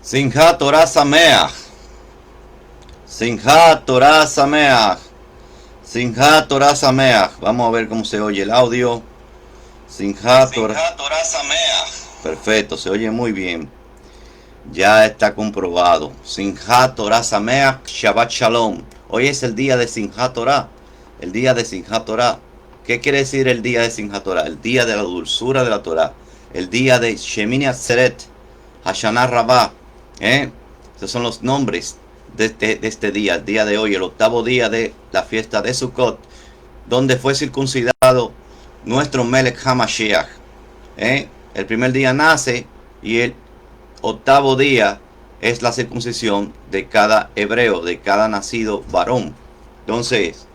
Simchat Torah Sameach. Simchat Torah Sameach. Simchat Torah Sameach. Vamos a ver cómo se oye el audio. Simchat Torah Sameach. Perfecto, se oye muy bien. Ya está comprobado. Simchat Torah Sameach, Shabbat Shalom. Hoy es el día de Simchat Torah. El día de Simchat Torah. ¿Qué quiere decir el día de Simchat Torah? El día de la dulzura de la Torah. El día de Shemini Atzeret, Hashanah Rabbah. Esos son los nombres de este día, el día de hoy, el octavo día de la fiesta de Sukkot, donde fue circuncidado nuestro Melech HaMashiach. El primer día nace y el octavo día es la circuncisión de cada hebreo, de cada nacido varón. Entonces,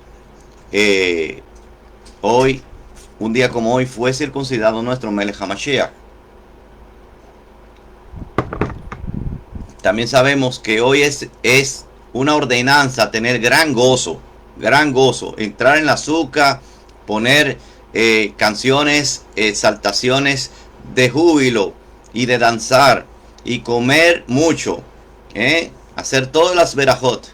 hoy, un día como hoy, fue circuncidado nuestro Melech HaMashiach. También sabemos que hoy es una ordenanza tener gran gozo, entrar en la azúcar, poner canciones, exaltaciones de júbilo y de danzar y comer mucho, hacer todas las verajot.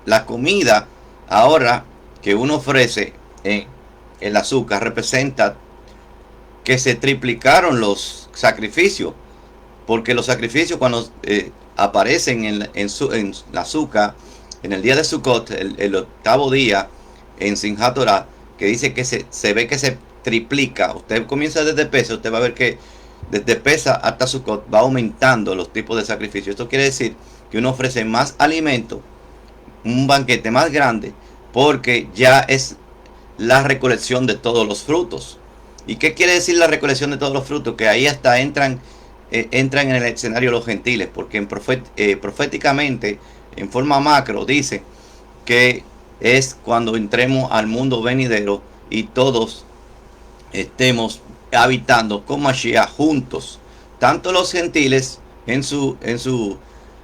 La comida ahora que uno ofrece en el azúcar representa que se triplicaron los sacrificios, porque los sacrificios cuando aparecen en la azúcar, en el día de Sukkot, el octavo día, en Simchat Torah, que dice que se ve que se triplica. Usted comienza desde Pesa, usted va a ver que desde Pesa hasta Sukkot va aumentando los tipos de sacrificios. Esto quiere decir que uno ofrece más alimento, un banquete más grande, porque ya es la recolección de todos los frutos. ¿Y qué quiere decir la recolección de todos los frutos? Que ahí hasta entran en el escenario los gentiles, porque proféticamente, en forma macro, dice que es cuando entremos al mundo venidero y todos estemos habitando con Mashiach juntos. Tanto los gentiles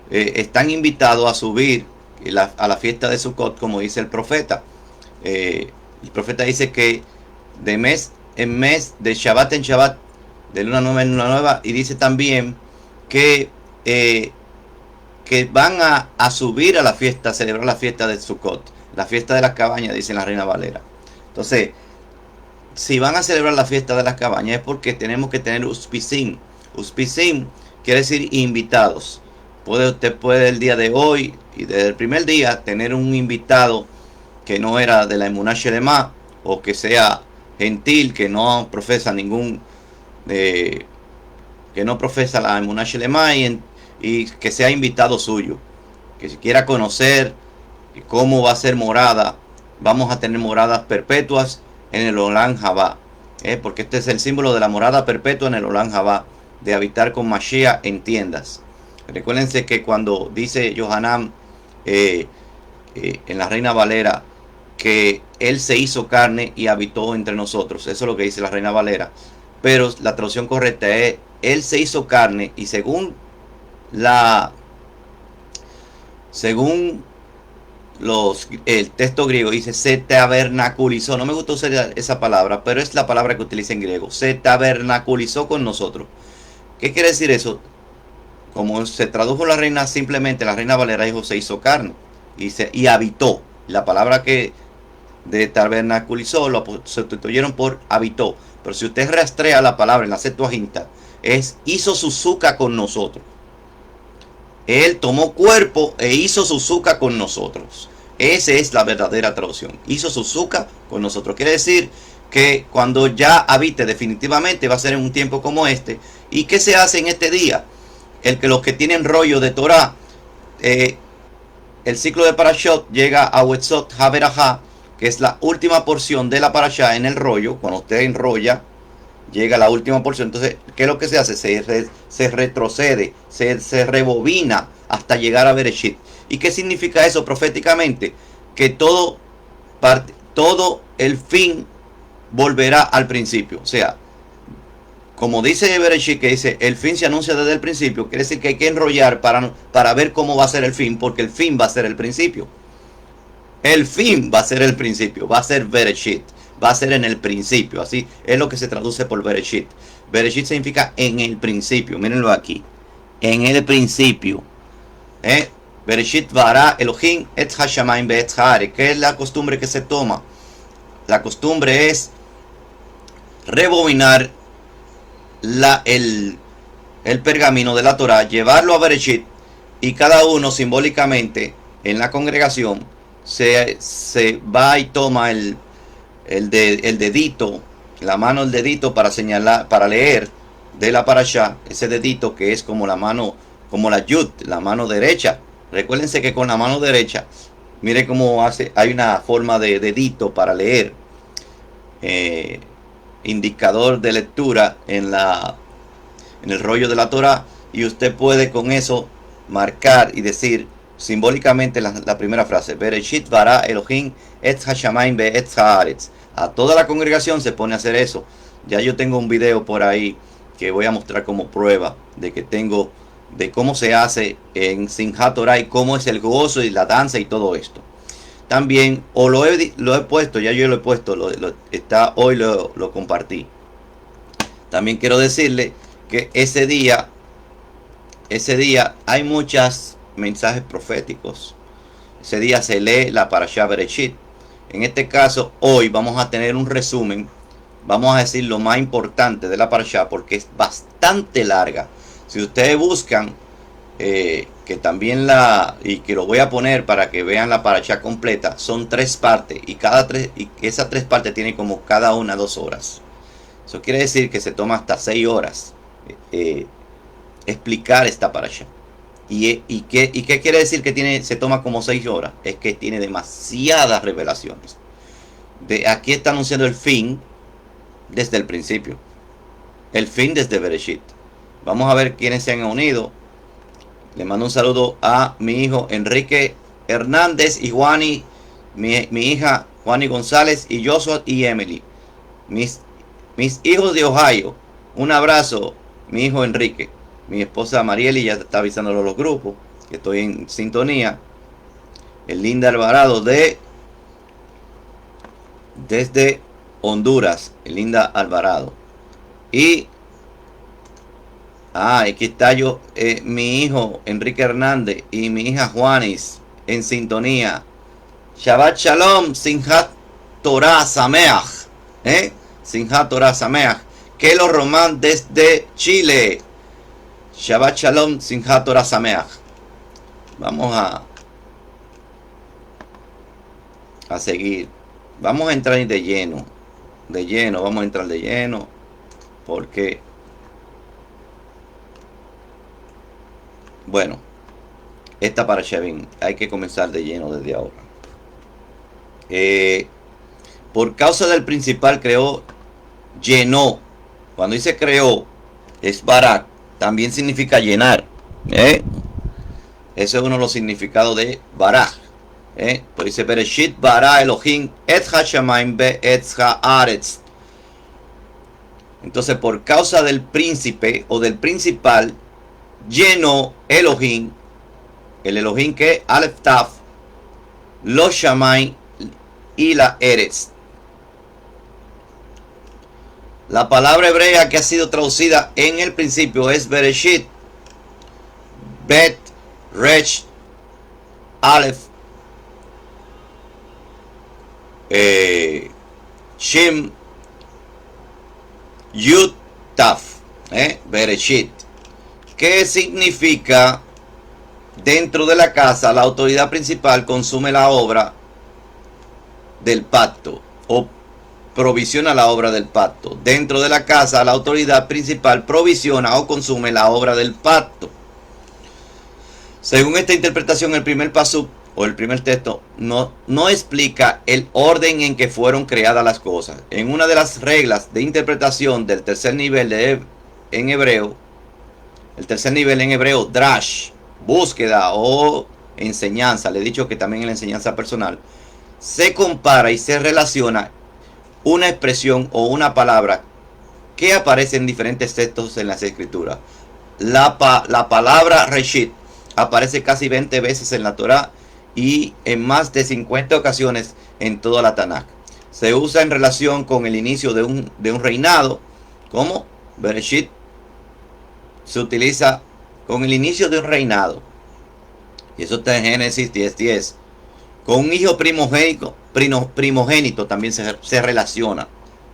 están invitados a subir a la fiesta de Sukkot, como dice el profeta. El profeta dice que de mes en mes, de Shabbat en Shabbat, de luna nueva en luna nueva, y dice también que van a subir a la fiesta, a celebrar la fiesta de Sukkot, la fiesta de las cabañas, dice la Reina Valera. Entonces, si van a celebrar la fiesta de las cabañas es porque tenemos que tener uspisim. Uspisim quiere decir invitados. Usted puede el día de hoy y desde el primer día tener un invitado que no era de la Emuná Shelema, o que sea gentil, que no profesa que no profesa la Emuná Shelema, y que sea invitado suyo, que si quiera conocer cómo va a ser morada. Vamos a tener moradas perpetuas en el Olam Jabá, porque este es el símbolo de la morada perpetua en el Olam Jabá, de habitar con Mashiach en tiendas. Recuérdense que cuando dice Yohanan en la Reina Valera que él se hizo carne y habitó entre nosotros, eso es lo que dice la Reina Valera, pero la traducción correcta es él se hizo carne, y según el texto griego dice se tabernaculizó. No me gusta usar esa palabra, pero es la palabra que utiliza en griego. Se tabernaculizó con nosotros. ¿Qué quiere decir eso? Como se tradujo la Reina, simplemente la Reina Valera dijo se hizo carne y habitó. La palabra que de tabernaculizó lo sustituyeron por habitó. Pero si usted rastrea la palabra en la Septuaginta, es hizo su suca con nosotros. Él tomó cuerpo e hizo su suca con nosotros. Esa es la verdadera traducción. Hizo su suca con nosotros. Quiere decir que cuando ya habite definitivamente va a ser en un tiempo como este. ¿Y qué se hace en este día? Los que tienen rollo de Torah, el ciclo de Parashot llega a Wetzot HaBerajá, que es la última porción de la Parashá en el rollo. Cuando usted enrolla, llega la última porción. Entonces, ¿qué es lo que se hace? Se retrocede, se rebobina hasta llegar a Bereshit. ¿Y qué significa eso proféticamente? Que todo el fin volverá al principio. O sea, como dice Bereshit, que dice el fin se anuncia desde el principio, quiere decir que hay que enrollar para ver cómo va a ser el fin, porque el fin va a ser el principio. El fin va a ser el principio, va a ser Bereshit, va a ser en el principio. Así es lo que se traduce por Bereshit. Bereshit significa en el principio, mírenlo aquí, en el principio. Bereshit bara Elohim et hashamayim be'etz haaretz. ¿Qué es la costumbre que se toma? La costumbre es rebobinar el pergamino de la Torah, llevarlo a Bereshit, y cada uno simbólicamente en la congregación se va y toma el dedito, la mano, el dedito para señalar, para leer de la parashá, ese dedito que es como la mano, como la yud, la mano derecha. Recuérdense que con la mano derecha, mire cómo hay una forma de dedito para leer, indicador de lectura en el rollo de la Torah, y usted puede con eso marcar y decir simbólicamente la primera frase: Bereshit bara Elohim et hashamayim be'etz haaretz. A toda la congregación se pone a hacer eso. Ya yo tengo un video por ahí que voy a mostrar como prueba de cómo se hace en Simchat Torah y cómo es el gozo y la danza y todo esto. También, o lo he puesto, ya yo lo he puesto, hoy lo compartí. También quiero decirle que ese día hay muchos mensajes proféticos. Ese día se lee la Parashá Bereshit. En este caso, hoy vamos a tener un resumen. Vamos a decir lo más importante de la Parashá, porque es bastante larga. Si ustedes buscan, que también y que lo voy a poner para que vean la Parashá completa, son 3 partes, y esas 3 partes tienen como cada una 2 horas. Eso quiere decir que se toma hasta 6 horas explicar esta parashá. ¿Y qué quiere decir que se toma como 6 horas? Es que tiene demasiadas revelaciones. Aquí está anunciando el fin desde el principio. El fin desde Bereshit. Vamos a ver quiénes se han unido. Le mando un saludo a mi hijo Enrique Hernández y Juani, mi hija Juani González y Joshua y Emily. Mis hijos de Ohio. Un abrazo, mi hijo Enrique. Mi esposa Marieli ya está avisándolo a los grupos que estoy en sintonía. El Linda Alvarado desde Honduras. El Linda Alvarado. Y aquí está mi hijo Enrique Hernández y mi hija Juanis en sintonía. Shabbat Shalom, Simchat Torah Sameach. Simchat Torah Sameach. Kelo Román desde Chile. Shabbat Shalom, Simchat Torah Sameach. Vamos a seguir. Vamos a entrar de lleno. Vamos a entrar de lleno. Porque, bueno, esta para Shevin hay que comenzar de lleno desde ahora. Por causa del principal llenó. Cuando dice creó, es barak. También significa llenar. Ese es uno de los significados de barak. Pues dice Bereshit bara Elohim et hashamayim be'etz haaretz. Entonces, por causa del príncipe o del principal, llenó Elohim, el Elohim que Aleph Taf, los Shamayim y la Eretz. La palabra hebrea que ha sido traducida en el principio es Bereshit, Bet, Resh, Aleph, Shem, Yud, Taf, Bereshit. ¿Qué significa? Dentro de la casa, la autoridad principal consume la obra del pacto o provisiona la obra del pacto. Dentro de la casa, la autoridad principal provisiona o consume la obra del pacto. Según esta interpretación, el primer pasuk o el primer texto no explica el orden en que fueron creadas las cosas. En una de las reglas de interpretación del tercer nivel en hebreo, el tercer nivel en hebreo, drash, búsqueda o enseñanza, le he dicho que también en la enseñanza personal, se compara y se relaciona una expresión o una palabra que aparece en diferentes textos en las escrituras. La palabra Reshit aparece casi 20 veces en la Torah y en más de 50 ocasiones en toda la Tanakh. Se usa en relación con el inicio de un reinado, como Bereshit se utiliza con el inicio de un reinado. Y eso está en Génesis 10:10. Con un hijo primogénito también se relaciona.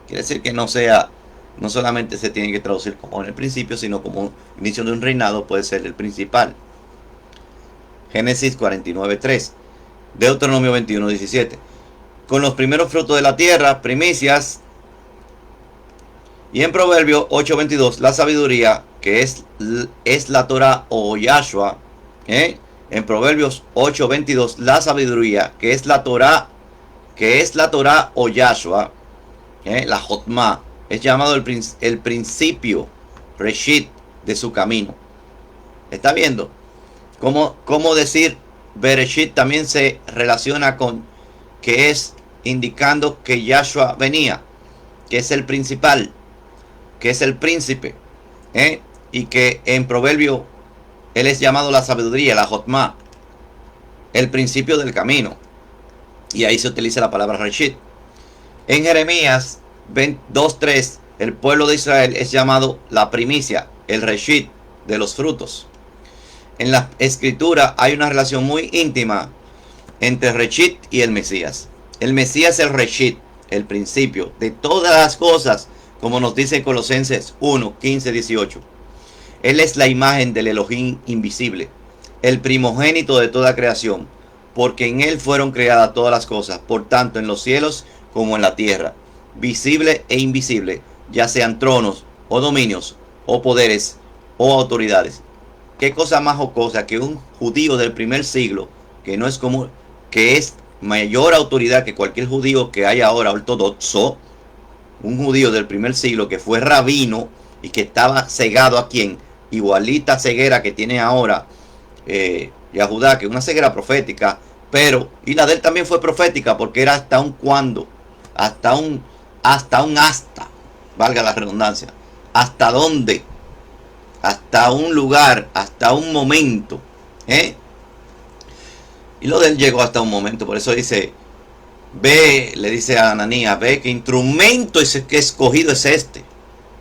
Quiere decir que no solamente se tiene que traducir como en el principio, sino como inicio de un reinado puede ser el principal. Génesis 49:3. Deuteronomio 21:17. Con los primeros frutos de la tierra, primicias. Y en Proverbio 8:22, la sabiduría, que es la Torah o Yahshua. En Proverbios 8:22, la sabiduría, que es la Torah o Yahshua, la Jotma, es llamado el principio, Reshit, de su camino. ¿Está viendo? ¿Cómo decir Bereshit también se relaciona con que es indicando que Yahshua venía, que es el principal, que es el príncipe, y que en Proverbio él es llamado la sabiduría, la Jotma, el principio del camino, y ahí se utiliza la palabra Reshit. En Jeremías 2:3, el pueblo de Israel es llamado la primicia, el Reshit de los frutos. En la escritura hay una relación muy íntima entre Reshit y el Mesías. El Mesías es el Reshit, el principio de todas las cosas, como nos dice Colosenses 1:15-18. Él es la imagen del Elohim invisible, el primogénito de toda creación, porque en él fueron creadas todas las cosas, por tanto en los cielos como en la tierra, visible e invisible, ya sean tronos o dominios o poderes o autoridades. Qué cosa más jocosa que un judío del primer siglo, que no es como, que es mayor autoridad que cualquier judío que hay ahora ortodoxo, un judío del primer siglo que fue rabino y que estaba cegado a quien, igualita ceguera que tiene ahora Yahudá, que es una ceguera profética, pero, y la de él también fue profética porque era hasta un cuando, hasta un valga la redundancia, hasta dónde, hasta un lugar, hasta un momento, y lo de él llegó hasta un momento. Por eso dice, ve, le dice a Ananías, ve que instrumento que escogido es este,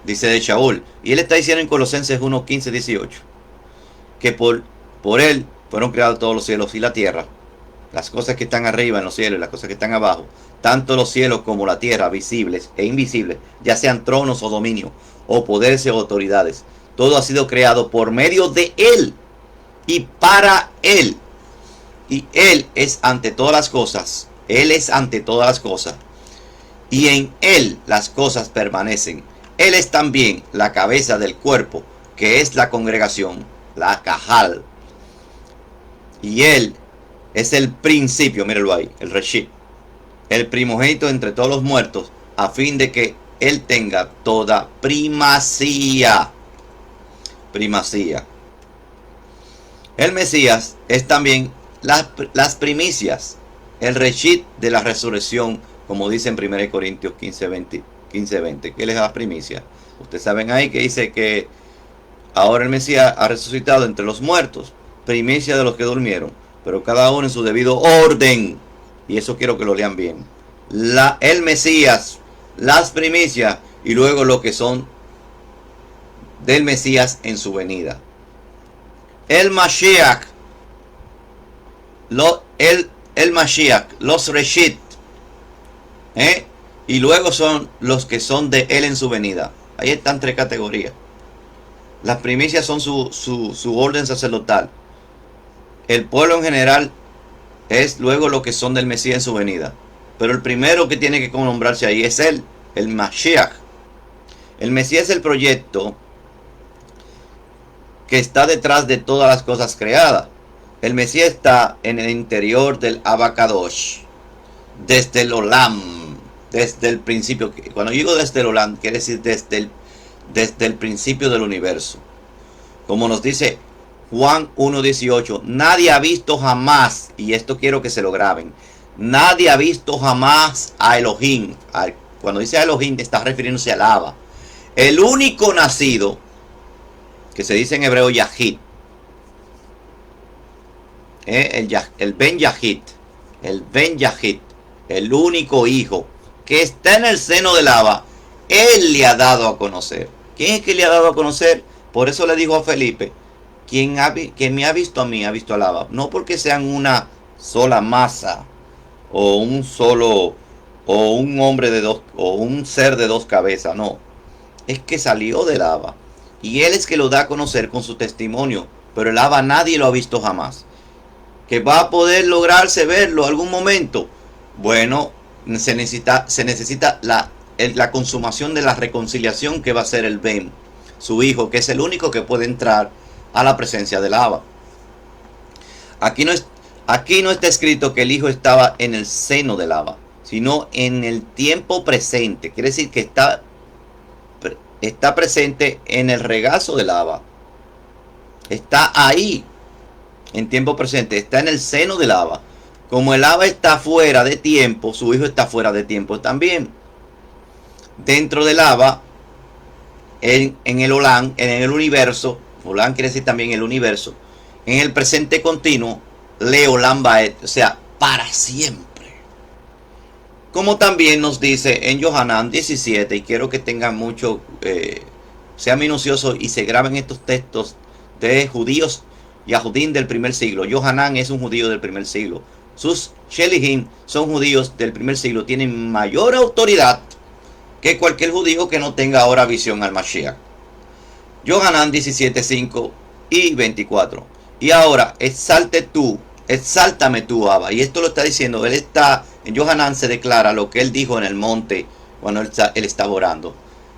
dice de Shaul. Y él está diciendo en Colosenses 1:15-18 que por él fueron creados todos los cielos y la tierra, las cosas que están arriba en los cielos y las cosas que están abajo, tanto los cielos como la tierra, visibles e invisibles, ya sean tronos o dominios, o poderes o autoridades. Todo ha sido creado por medio de él y para él. Y él es ante todas las cosas. Él es ante todas las cosas. Y en él las cosas permanecen. Él es también la cabeza del cuerpo, que es la congregación, la Cajal. Y él es el principio, míralo ahí, el Reshit, el primogénito entre todos los muertos, a fin de que él tenga toda primacía. Primacía. El Mesías es también las primicias, el Reshit de la resurrección, como dice en 1 Corintios 15:20. ¿Qué les da las primicias? Ustedes saben ahí que dice que ahora el Mesías ha resucitado entre los muertos, primicia de los que durmieron, pero cada uno en su debido orden. Y eso quiero que lo lean bien. El Mesías, las primicias, y luego lo que son del Mesías en su venida. El Mashiach, el Mashiach, los Reshit, y luego son los que son de él en su venida. Ahí están tres categorías. Las primicias son su orden sacerdotal. El pueblo en general es luego lo que son del Mesías en su venida. Pero el primero que tiene que nombrarse ahí es él, el Mashiach. El Mesías es el proyecto que está detrás de todas las cosas creadas. El Mesías está en el interior del Abacadosh, desde el Olam, desde el principio. Cuando digo desde el Olam, quiere decir desde el principio del universo. Como nos dice Juan 1:18, nadie ha visto jamás, y esto quiero que se lo graben, nadie ha visto jamás a Elohim. Cuando dice a Elohim está refiriéndose al Abba, el único nacido, que se dice en hebreo Yahid, el Ben Yahid, el único hijo que está en el seno del Abba, él le ha dado a conocer. ¿Quién es que le ha dado a conocer? Por eso le dijo a Felipe quien me ha visto a mí, ha visto al Abba. No porque sean una sola masa, o un solo, o un hombre de dos, o un ser de dos cabezas, no. Es que salió del Abba. Y él es que lo da a conocer con su testimonio. Pero el Abba nadie lo ha visto jamás. Que va a poder lograrse verlo algún momento. Bueno, se necesita la consumación de la reconciliación que va a ser el Ben, su hijo, que es el único que puede entrar a la presencia del Abba. Aquí no está escrito que el hijo estaba en el seno del Abba, sino en el tiempo presente. Quiere decir que está presente en el regazo del Abba. Está ahí, en tiempo presente, está en el seno del Abba. Como el Abba está fuera de tiempo, su hijo está fuera de tiempo también. Dentro del Abba, en el Olam, en el universo, Olam quiere decir también el universo, en el presente continuo, Leolam Baet, o sea, para siempre. Como también nos dice en Yohanan 17, y quiero que tengan mucho, sea minucioso y se graben estos textos de judíos y Yahudín del primer siglo. Yohanan es un judío del primer siglo. Sus Shelihim son judíos del primer siglo, tienen mayor autoridad que cualquier judío que no tenga ahora visión al Mashiach. Yohanan 17, 5 y 24. Y ahora, exáltame tú, Abba. Y esto lo está diciendo, él está, en Yohanan se declara lo que él dijo en el monte cuando él estaba orando.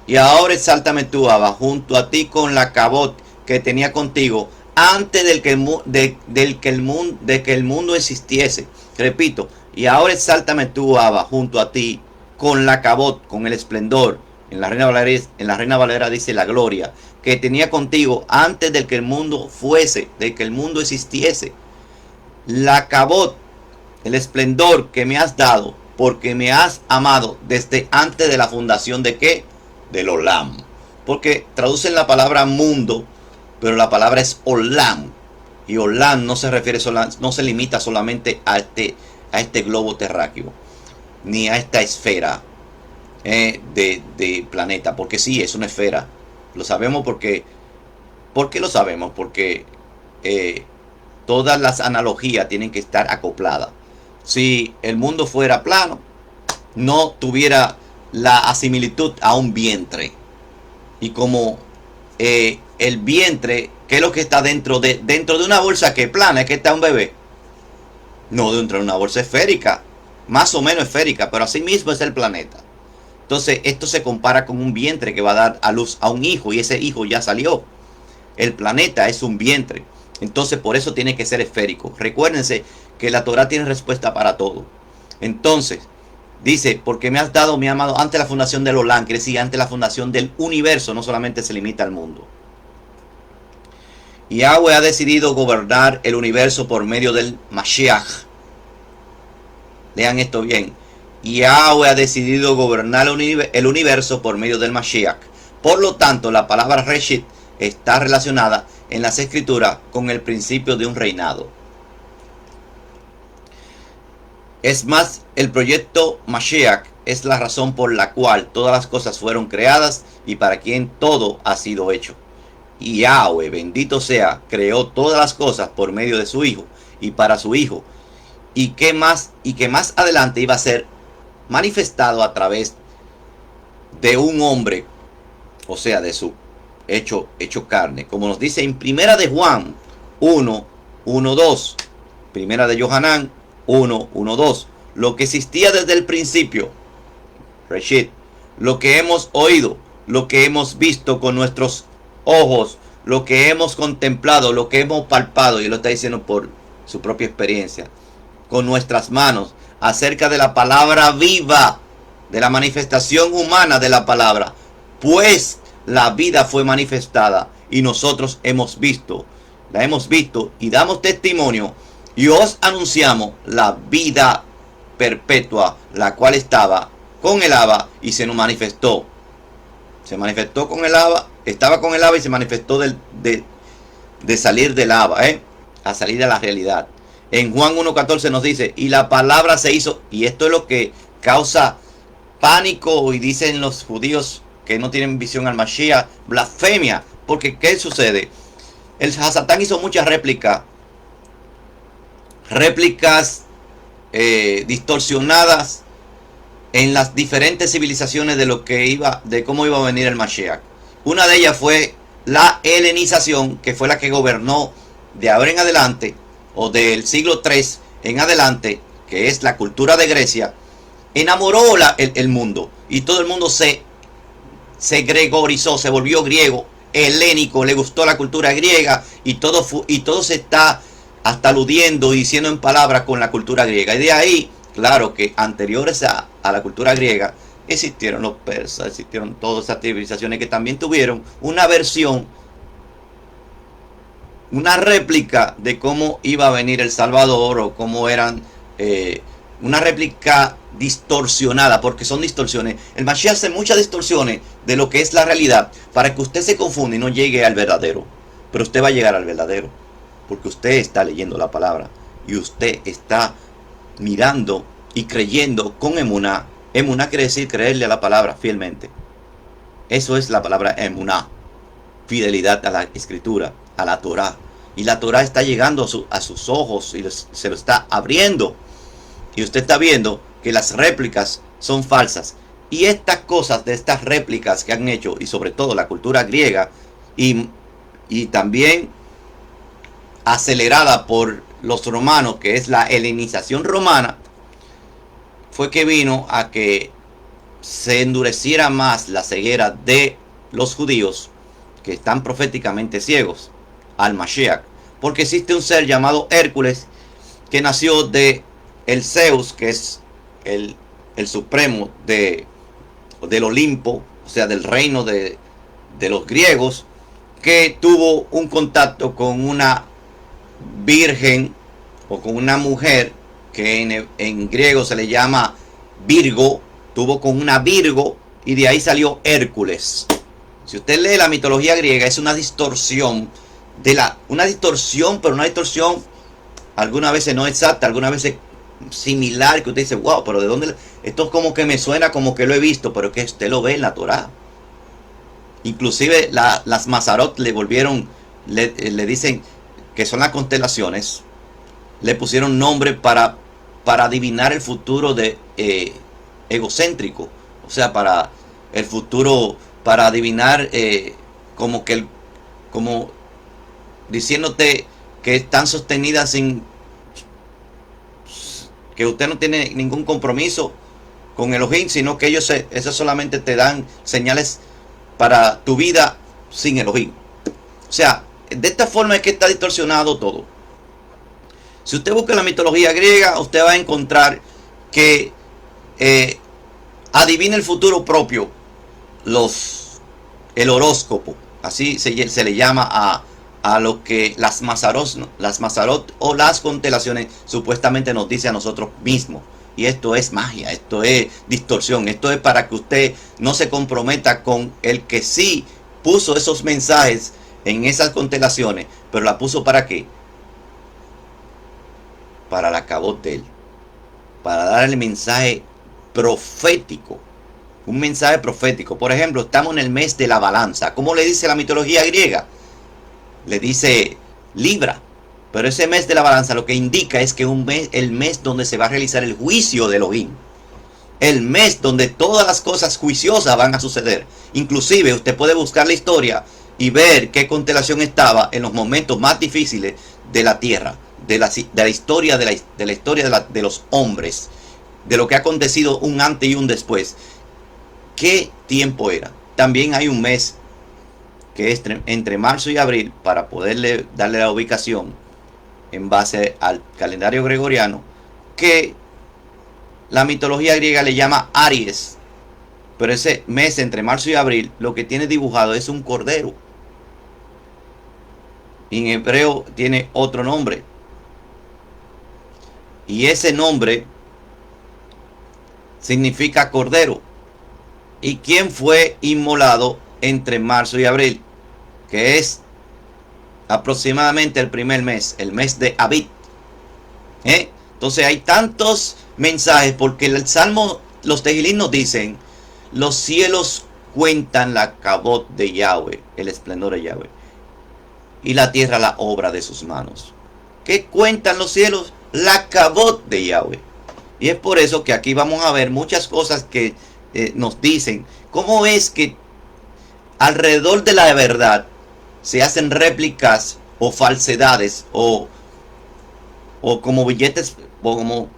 Y ahora exáltame tú, Abba, junto a ti con la cabot que tenía contigo antes de que el mundo existiese. Repito, y ahora exáltame tú, Abba, junto a ti con la cabot, con el esplendor. En la Reina Valera dice la gloria que tenía contigo antes de que el mundo fuese, de que el mundo existiese. La cabot, el esplendor que me has dado, porque me has amado desde antes de la fundación de ¿qué? Del Olam. Porque traducen la palabra mundo, pero la palabra es Olam. Y Olam no se refiere no se limita solamente a este globo terráqueo, ni a esta esfera de planeta, porque sí, es una esfera. Lo sabemos porque... ¿Por qué lo sabemos? Porque todas las analogías tienen que estar acopladas. Si el mundo fuera plano, no tuviera la similitud a un vientre. Y como el vientre, ¿qué es lo que está dentro de una bolsa que es plana? ¿Es que está un bebé? No, dentro de una bolsa esférica, más o menos esférica, pero así mismo es el planeta. Entonces esto se compara con un vientre que va a dar a luz a un hijo, y ese hijo ya salió. El planeta es un vientre, entonces por eso tiene que ser esférico. Recuérdense que la Torah tiene respuesta para todo. Entonces dice, porque me has dado, mi amado, antes de la fundación del Olam, quiere decir antes de la fundación del universo, no solamente se limita al mundo. Yahweh ha decidido gobernar el universo por medio del Mashiach. Lean esto bien. Yahweh ha decidido gobernar el universo por medio del Mashiach. Por lo tanto, la palabra Reshit está relacionada en las escrituras con el principio de un reinado. Es más, el proyecto Mashiach es la razón por la cual todas las cosas fueron creadas y para quien todo ha sido hecho. Y Yahweh, bendito sea, creó todas las cosas por medio de su Hijo y para su Hijo. Y que más adelante iba a ser manifestado a través de un hombre, o sea, de su hecho carne, como nos dice en Primera de Juan 1, 1, 2, Primera de Yohanan 1, 1, 2, lo que existía desde el principio, Reshit, lo que hemos oído, lo que hemos visto con nuestros ojos, lo que hemos contemplado, lo que hemos palpado, y lo está diciendo por su propia experiencia, con nuestras manos, acerca de la palabra viva, de la manifestación humana de la palabra, pues la vida fue manifestada y nosotros la hemos visto y damos testimonio y os anunciamos la vida perpetua, la cual estaba con el Abba y se nos manifestó. Se manifestó con el Abba, estaba con el Abba y se manifestó de salir del Abba, a salir a la realidad. En Juan 1.14 nos dice, y la palabra se hizo, y esto es lo que causa pánico y dicen los judíos que no tienen visión al Mashiach, blasfemia, porque ¿qué sucede? El Hasatán hizo muchas réplicas distorsionadas en las diferentes civilizaciones de cómo iba a venir el Mashiach. Una de ellas fue la helenización, que fue la que gobernó de ahora en adelante, o del siglo III en adelante, que es la cultura de Grecia. Enamoró el mundo, y todo el mundo se gregorizó, se volvió griego, helénico, le gustó la cultura griega, y todo se está hasta aludiendo y diciendo en palabras con la cultura griega. Y de ahí, claro que anteriores a la cultura griega, existieron los persas, existieron todas esas civilizaciones que también tuvieron una versión, una réplica de cómo iba a venir el Salvador, o cómo eran, una réplica distorsionada, porque son distorsiones. El Mashiach hace muchas distorsiones de lo que es la realidad, para que usted se confunda y no llegue al verdadero. Pero usted va a llegar al verdadero, porque usted está leyendo la palabra, y usted está mirando y creyendo con emuná. Emuná quiere decir creerle a la palabra fielmente. Eso es la palabra emuná. Fidelidad a la escritura, a la Torah. Y la Torah está llegando a sus ojos y se lo está abriendo. Y usted está viendo que las réplicas son falsas. Y estas cosas de estas réplicas que han hecho, y sobre todo la cultura griega, y también acelerada por los romanos, que es la helenización romana, fue que vino a que se endureciera más la ceguera de los judíos, que están proféticamente ciegos, al Mashiach. Porque existe un ser llamado Hércules, que nació de el Zeus, que es el supremo del Olimpo, o sea, del reino de los griegos, que tuvo un contacto con una virgen, o con una mujer, que en griego se le llama Virgo. Tuvo con una Virgo, y de ahí salió Hércules. Si usted lee la mitología griega, es una distorsión una distorsión, pero una distorsión algunas veces no exacta, algunas veces similar, que usted dice, wow, pero ¿de dónde? Esto es como que me suena, como que lo he visto, pero que usted lo ve en la Torah. Inclusive las Mazarot le dicen que son las constelaciones, le pusieron nombre para adivinar el futuro egocéntrico, o sea, para el futuro, para adivinar, como diciéndote que están sostenidas sin que usted no tiene ningún compromiso con Elohim, sino que ellos solamente te dan señales para tu vida sin Elohim. O sea, de esta forma es que está distorsionado todo. Si usted busca la mitología griega, usted va a encontrar que adivina el futuro propio, el horóscopo, así se le llama a lo que las Mazarot o las constelaciones supuestamente nos dice a nosotros mismos. Y esto es magia, esto es distorsión, esto es para que usted no se comprometa con el que sí puso esos mensajes en esas constelaciones. Pero la puso ¿para qué? Para la cabot de él, para dar el mensaje profético, un mensaje profético. Por ejemplo, estamos en el mes de la balanza. ¿Cómo le dice la mitología griega? Le dice Libra. Pero ese mes de la balanza lo que indica es que el mes donde se va a realizar el juicio de Elohim. El mes donde todas las cosas juiciosas van a suceder. Inclusive usted puede buscar la historia y ver qué constelación estaba en los momentos más difíciles de la tierra, de la historia de los hombres, de lo que ha acontecido un antes y un después. ¿Qué tiempo era? También hay un mes que es entre marzo y abril, para poderle darle la ubicación en base al calendario gregoriano, que la mitología griega le llama Aries. Pero ese mes entre marzo y abril lo que tiene dibujado es un cordero. En hebreo tiene otro nombre, y ese nombre significa cordero. ¿Y quién fue inmolado entre marzo y abril? Que es aproximadamente el primer mes, el mes de Abib. Entonces hay tantos mensajes, porque el Salmo, los Tejilín nos dicen, los cielos cuentan la cabot de Yahweh, el esplendor de Yahweh. y la tierra la obra de sus manos. ¿Qué cuentan los cielos? La cabot de Yahweh. Y es por eso que aquí vamos a ver muchas cosas que nos dicen cómo es que alrededor de la verdad se hacen réplicas o falsedades o como billetes, o como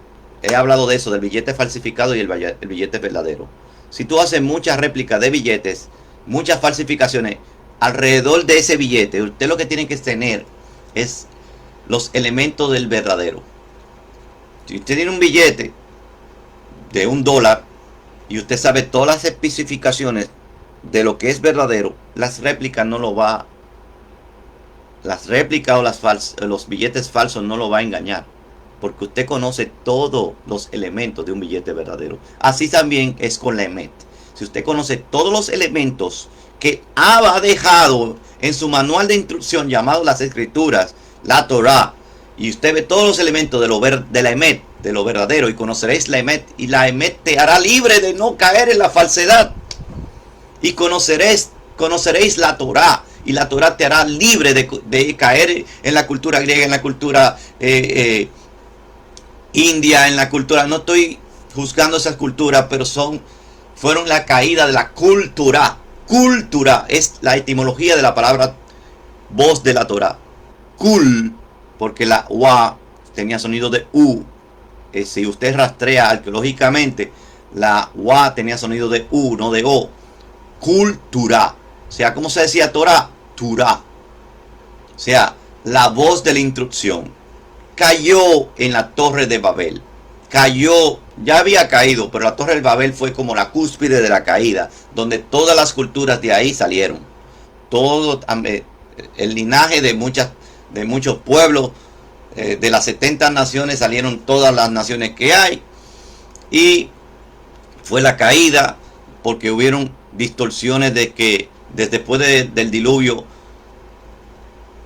he hablado de eso, del billete falsificado y el billete verdadero. Si tú haces muchas réplicas de billetes, muchas falsificaciones alrededor de ese billete, usted lo que tiene que tener es los elementos del verdadero. Si usted tiene un billete de $1 y usted sabe todas las especificaciones de lo que es verdadero, las réplicas no lo va, las réplicas o los billetes falsos no lo va a engañar, porque usted conoce todos los elementos de un billete verdadero. Así también es con la Emet. Si usted conoce todos los elementos que Abba ha dejado en su manual de instrucción llamado las Escrituras, la Torah, y usted ve todos los elementos de la Emet, de lo verdadero, y conoceréis la Emet, y la Emet te hará libre de no caer en la falsedad, y conoceréis la Torah, y la Torah te hará libre de caer en la cultura griega, en la cultura india, en la cultura, no estoy juzgando esas culturas, pero fueron la caída de la cultura. Cultura es la etimología de la palabra voz de la Torah. Kul, porque la wa tenía sonido de u. Si usted rastrea arqueológicamente, la wa tenía sonido de u, no de o. Cultura. O sea, ¿cómo se decía Torah? Turah. O sea, la voz de la instrucción. Cayó en la torre de Babel. Cayó, ya había caído, pero la torre de Babel fue como la cúspide de la caída, donde todas las culturas de ahí salieron. Todo el linaje de muchos pueblos, de las 70 naciones salieron todas las naciones que hay. Y fue la caída porque hubieron distorsiones de que después del diluvio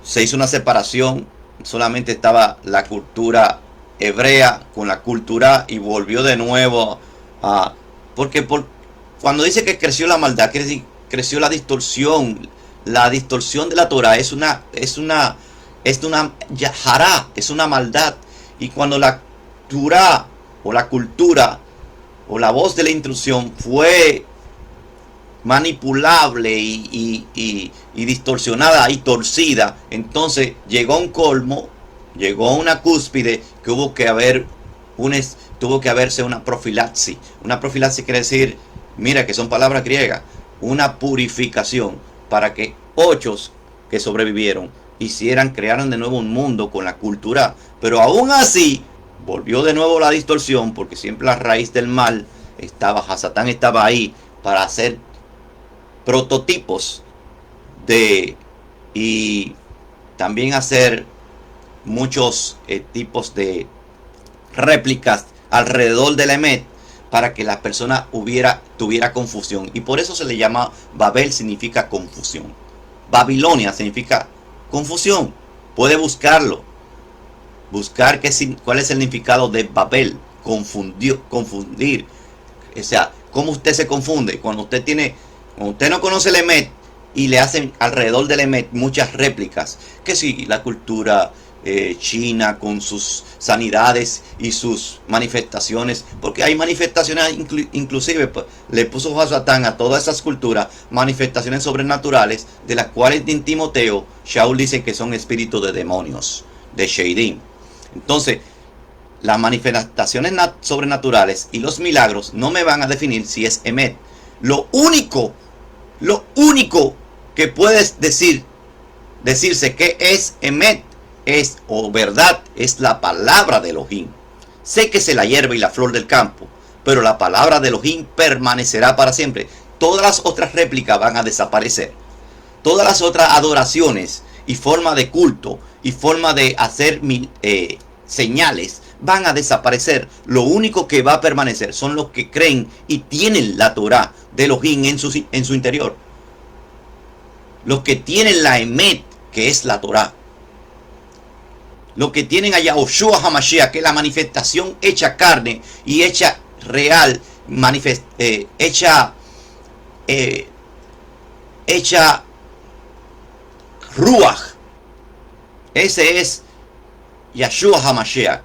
se hizo una separación. Solamente estaba la cultura hebrea con la cultura y volvió de nuevo a... Porque cuando dice que creció la maldad, quiere decir creció la distorsión. La distorsión de la Torah es una yahará, es una maldad. Y cuando la Torah o la cultura o la voz de la instrucción fue manipulable y distorsionada y torcida, entonces llegó a un colmo, llegó a una cúspide que tuvo que haberse una profilaxis. Una profilaxis quiere decir, mira que son palabras griegas, una purificación para que 8 que sobrevivieron crearan de nuevo un mundo con la cultura. Pero aún así volvió de nuevo la distorsión, porque siempre la raíz del mal Satán estaba ahí para hacer prototipos y también hacer muchos tipos de réplicas alrededor de la Emet, para que la persona tuviera confusión. Y por eso se le llama Babel, significa confusión. Babilonia significa confusión. Puede buscarlo. Buscar cuál es el significado de Babel. Confundir. O sea, ¿cómo usted se confunde? Cuando usted no conoce el Emet y le hacen alrededor del Emet muchas réplicas. Que si la cultura China con sus sanidades y sus manifestaciones, porque hay manifestaciones, inclusive le puso a Satán a todas esas culturas manifestaciones sobrenaturales, de las cuales en Timoteo Shaul dice que son espíritus de demonios, de Sheidim. Entonces las manifestaciones sobrenaturales y los milagros no me van a definir si es Emet. Lo único que puedes decirse que es Emet o verdad es la palabra de Elohim. Séquese la hierba y la flor del campo, pero la palabra de Elohim permanecerá para siempre. Todas las otras réplicas van a desaparecer. Todas las otras adoraciones y forma de culto y forma de hacer señales van a desaparecer. Lo único que va a permanecer son los que creen y tienen la Torah de Elohim en su interior. Los que tienen la Emet, que es la Torah. Los que tienen a Yahushua HaMashiach, que es la manifestación hecha carne y hecha real, hecha Ruach, Ese es Yahshua HaMashiach,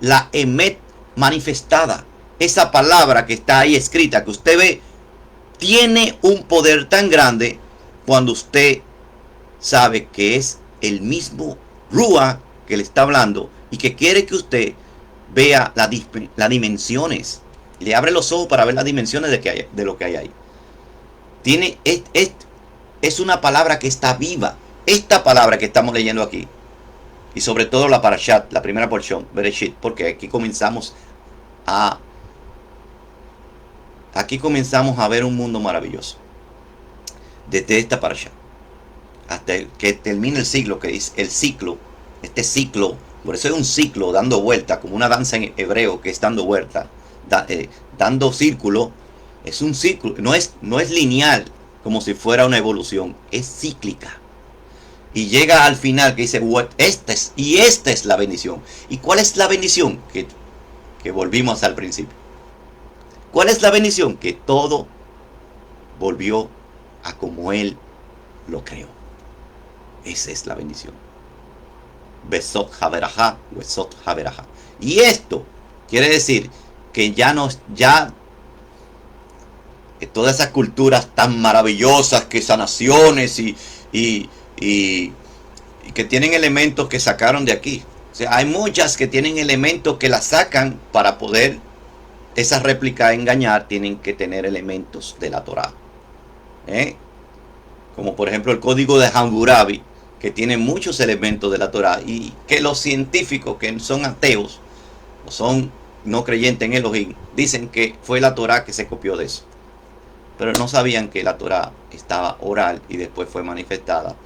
la Emet manifestada. Esa palabra que está ahí escrita, que usted ve, tiene un poder tan grande cuando usted sabe que es el mismo Ruach que le está hablando y que quiere que usted vea las dimensiones. Le abre los ojos para ver las dimensiones de lo que hay ahí. Es una palabra que está viva. Esta palabra que estamos leyendo aquí, y sobre todo la Parashat, la primera porción, Bereshit, porque aquí comenzamos a ver un mundo maravilloso. Desde esta Parashat hasta que termine el siglo, que es el ciclo, este ciclo, por eso es un ciclo dando vuelta, como una danza en hebreo que es dando vuelta, dando círculo. Es un círculo, no es lineal como si fuera una evolución, es cíclica. Y llega al final que dice, esta es la bendición. ¿Y cuál es la bendición? Que volvimos al principio. ¿Cuál es la bendición? Que todo volvió a como Él lo creó. Esa es la bendición. Besot Haberajá, Besot Haberajá. Y esto quiere decir que todas esas culturas tan maravillosas, que sanaciones y que tienen elementos que sacaron de aquí. O sea, hay muchas que tienen elementos que las sacan para poder esa réplica engañar. Tienen que tener elementos de la Torah. Como por ejemplo el código de Hammurabi, que tiene muchos elementos de la Torah, y que los científicos que son ateos o son no creyentes en Elohim dicen que fue la Torah que se copió de eso. Pero no sabían que la Torah estaba oral y después fue manifestada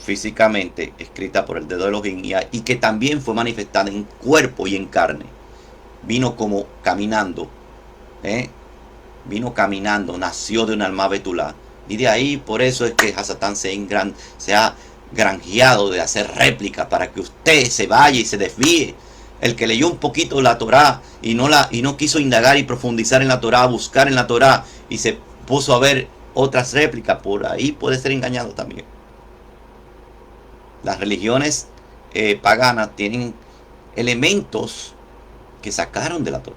físicamente, escrita por el dedo de Elohim, y que también fue manifestada en cuerpo y en carne. Vino como caminando, nació de un alma betulá. Y de ahí, por eso es que Hasatán se ha granjeado de hacer réplicas para que usted se vaya y se desvíe. El que leyó un poquito la Torá y no quiso indagar y profundizar en la Torá, buscar en la Torá, y se puso a ver otras réplicas, por ahí puede ser engañado también. Las religiones paganas tienen elementos que sacaron de la Torá.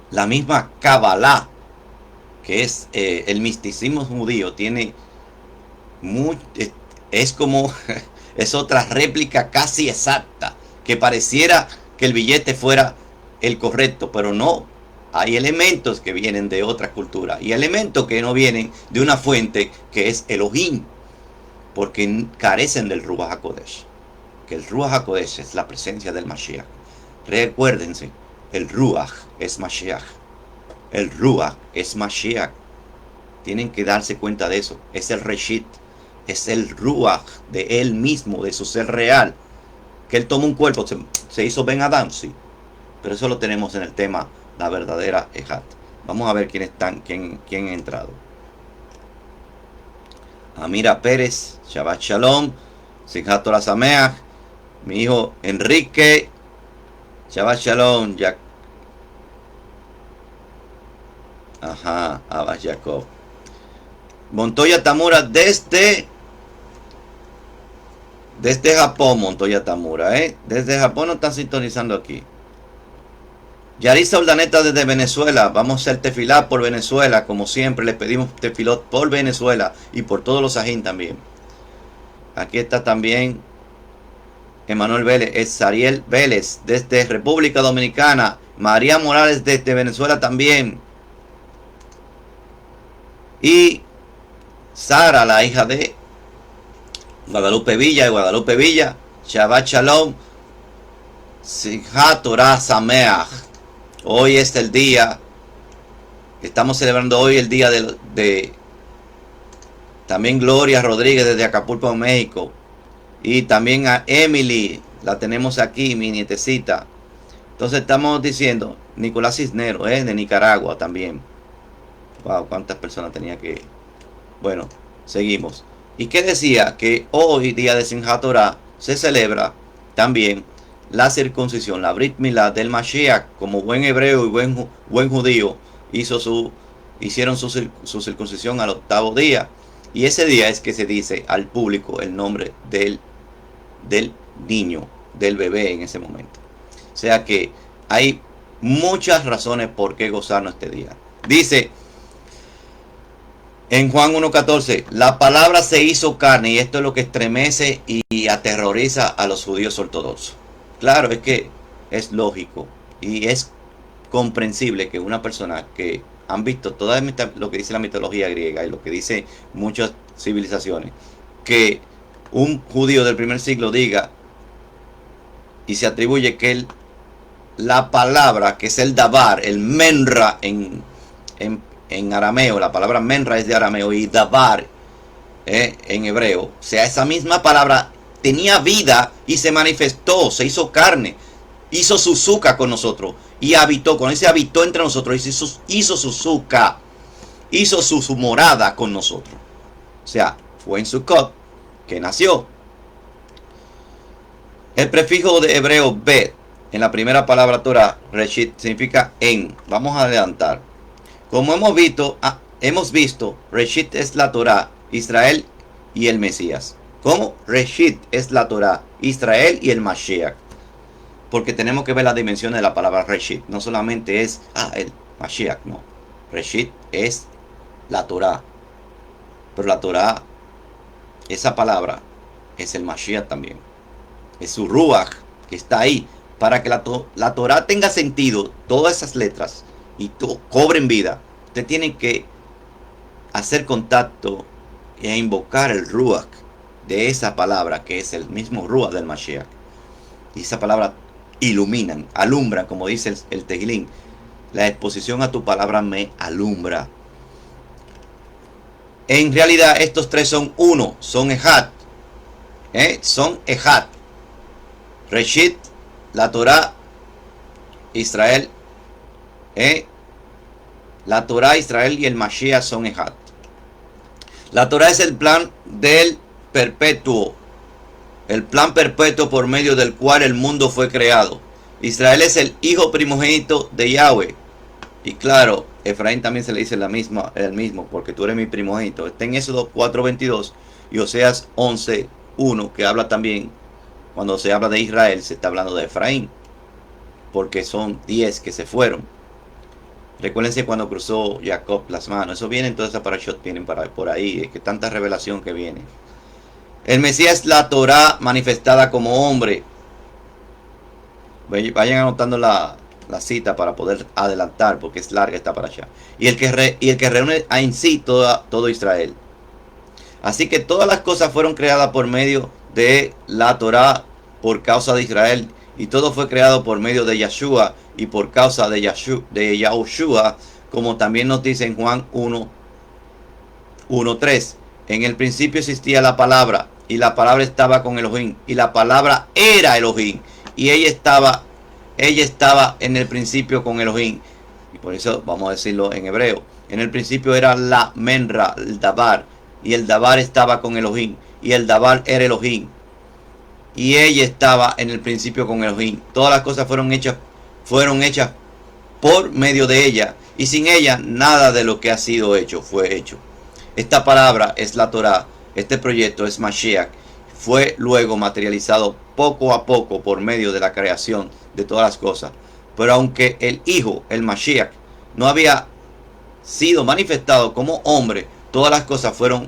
La misma Kabbalah, que es el misticismo judío, es otra réplica casi exacta, que pareciera que el billete fuera el correcto, pero no. Hay elementos que vienen de otra cultura y elementos que no vienen de una fuente que es Elohim, porque carecen del Ruach HaKodesh. Que el Ruach HaKodesh es la presencia del Mashiach. Recuérdense, el Ruach es Mashiach. El Ruach es Mashiach. Tienen que darse cuenta de eso. Es el Reshit. Es el Ruach de él mismo, de su ser real. Que él tomó un cuerpo, se hizo Ben Adam, sí. Pero eso lo tenemos en el tema, la verdadera Ejat. Vamos a ver quién ha entrado. Amira Pérez, Shabbat Shalom, Simchat Torah Sameach, mi hijo Enrique, Shabbat Shalom, Abbas Jacob. Montoya Tamura desde Japón, Montoya Tamura, desde Japón nos están sintonizando aquí. Yarisa Urdaneta desde Venezuela. Vamos a hacer tefilá por Venezuela, como siempre. Les pedimos tefilot por Venezuela y por todos los ajín también. Aquí está también Emanuel Vélez, es Sariel Vélez desde República Dominicana. María Morales desde Venezuela también. Y Sara, la hija de Guadalupe Villa, Shabbat Shalom, Simchat Torah Sameach. Hoy es el día, estamos celebrando hoy el día de también Gloria Rodríguez desde Acapulco, México. Y también a Emily, la tenemos aquí, mi nietecita. Entonces estamos diciendo, Nicolás Cisneros, de Nicaragua también. Wow, cuántas personas tenía que... Bueno, seguimos. ¿Y qué decía? Que hoy, día de Simchat Torah, se celebra también la circuncisión, la Brit Milá del Mashiach. Como buen hebreo y buen judío, hicieron su circuncisión al 8º día. Y ese día es que se dice al público el nombre del niño, del bebé en ese momento. O sea que hay muchas razones por qué gozarnos este día. Dice en Juan 1.14, la palabra se hizo carne, y esto es lo que estremece y aterroriza a los judíos ortodoxos. Claro, es que es lógico y es comprensible que una persona que han visto todo lo que dice la mitología griega y lo que dice muchas civilizaciones, que un judío del primer siglo diga y se atribuye que la palabra, que es el dabar, el menra en arameo, la palabra menra es de arameo y dabar en hebreo, o sea, esa misma palabra tenía vida y se manifestó, se hizo carne, hizo su suca con nosotros y habitó, con ese habitó entre nosotros, hizo su suca, hizo su morada con nosotros. O sea, fue en Sukkot que nació. El prefijo de hebreo bet en la primera palabra Torah, Reshit, significa en. Vamos a adelantar. Como hemos visto, Reshit es la Torah, Israel y el Mesías. ¿Cómo? Reshit es la Torah, Israel y el Mashiach. Porque tenemos que ver las dimensiones de la palabra Reshit. No solamente es el Mashiach, no. Reshit es la Torah. Pero la Torah, esa palabra, es el Mashiach también. Es su Ruach que está ahí. Para que la Torah tenga sentido, todas esas letras, y cobren vida, usted tiene que hacer contacto e invocar el Ruach de esa palabra, que es el mismo Ruach del Mashiach. Y esa palabra iluminan, alumbran, como dice el Tejilín. La exposición a tu palabra me alumbra. En realidad estos tres son uno, son Ejad. Son Ejad. Reshit, la Torah, Israel. La Torah, Israel y el Mashiach son Ejad. La Torah es el plan del perpetuo. El plan perpetuo por medio del cual el mundo fue creado. Israel es el hijo primogénito de Yahweh. Y claro, Efraín también se le dice el mismo, porque tú eres mi primogénito. Está en Éxodo 4.22 y Oseas 11.1, que habla también, cuando se habla de Israel, se está hablando de Efraín, porque son 10 que se fueron. Recuérdense cuando cruzó Jacob las manos. Eso viene, todas esas parashot vienen por ahí. Es que tanta revelación que viene. El Mesías es la Torah manifestada como hombre. Vayan anotando la cita para poder adelantar, porque es larga esta parasha. Y el que reúne en sí todo Israel. Así que todas las cosas fueron creadas por medio de la Torah por causa de Israel. Y todo fue creado por medio de Yeshua y por causa de Yahushua, como también nos dice en Juan 1.3. En el principio existía la palabra, y la palabra estaba con Elohim, y la palabra era Elohim, y ella estaba en el principio con Elohim. Y por eso vamos a decirlo en hebreo. En el principio era la menra, el dabar, y el dabar estaba con Elohim, y el dabar era Elohim. Y ella estaba en el principio con Elohim. Todas las cosas fueron hechas por medio de ella. Y sin ella, nada de lo que ha sido hecho fue hecho. Esta palabra es la Torah. Este proyecto es Mashiach. Fue luego materializado poco a poco por medio de la creación de todas las cosas. Pero aunque el Hijo, el Mashiach, no había sido manifestado como hombre, todas las cosas fueron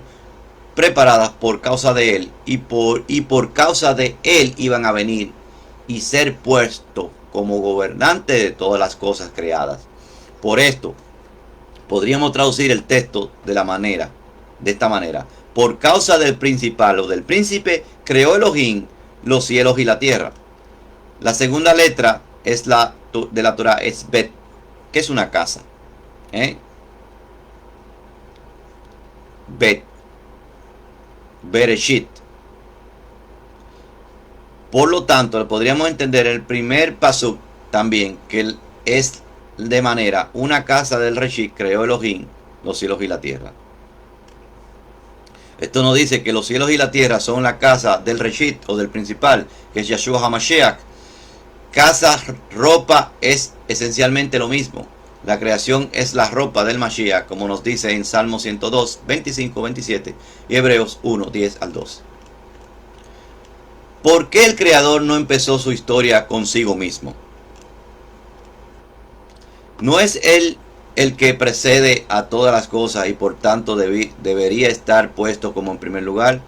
preparadas por causa de él, y por causa de él iban a venir y ser puesto como gobernante de todas las cosas creadas. Por esto podríamos traducir el texto de esta manera: por causa del principal o del príncipe creó Elohim los cielos y la tierra. La segunda letra es de la Torah, es Bet, que es una casa. Bet, Bereshit. Por lo tanto, podríamos entender el primer pasuk también, que es de manera: una casa del Reshit creó Elohim los cielos y la tierra. Esto nos dice que los cielos y la tierra son la casa del Reshit o del principal, que es Yeshua HaMashiach. Casa, ropa es esencialmente lo mismo. La creación es la ropa del Mashiach, como nos dice en Salmo 102, 25, 27 y Hebreos 1, 10 al 12. ¿Por qué el Creador no empezó su historia consigo mismo? ¿No es Él el que precede a todas las cosas y por tanto debería estar puesto como en primer lugar?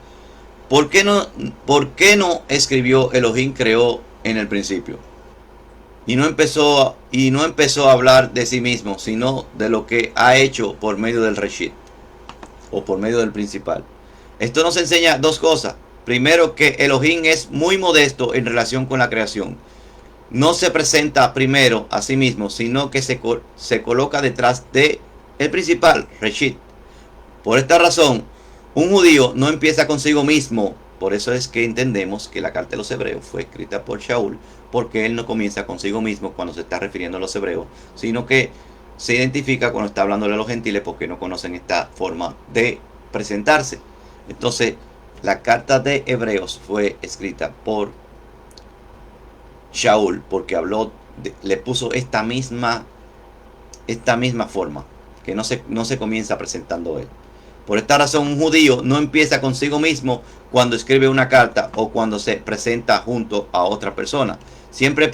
¿Por qué no escribió Elohim creó en el principio? Y no empezó a hablar de sí mismo, sino de lo que ha hecho por medio del Reshit, o por medio del principal. Esto nos enseña dos cosas. Primero, que Elohim es muy modesto en relación con la creación. No se presenta primero a sí mismo, sino que se coloca detrás de el principal, Reshit. Por esta razón, un judío no empieza consigo mismo. Por eso es que entendemos que la carta de los hebreos fue escrita por Shaul, porque él no comienza consigo mismo cuando se está refiriendo a los hebreos, sino que se identifica cuando está hablando de los gentiles, porque no conocen esta forma de presentarse. Entonces, la carta de Hebreos fue escrita por Shaul, porque le puso esta misma forma, que no se comienza presentando él. Por esta razón, un judío no empieza consigo mismo cuando escribe una carta o cuando se presenta junto a otra persona. Siempre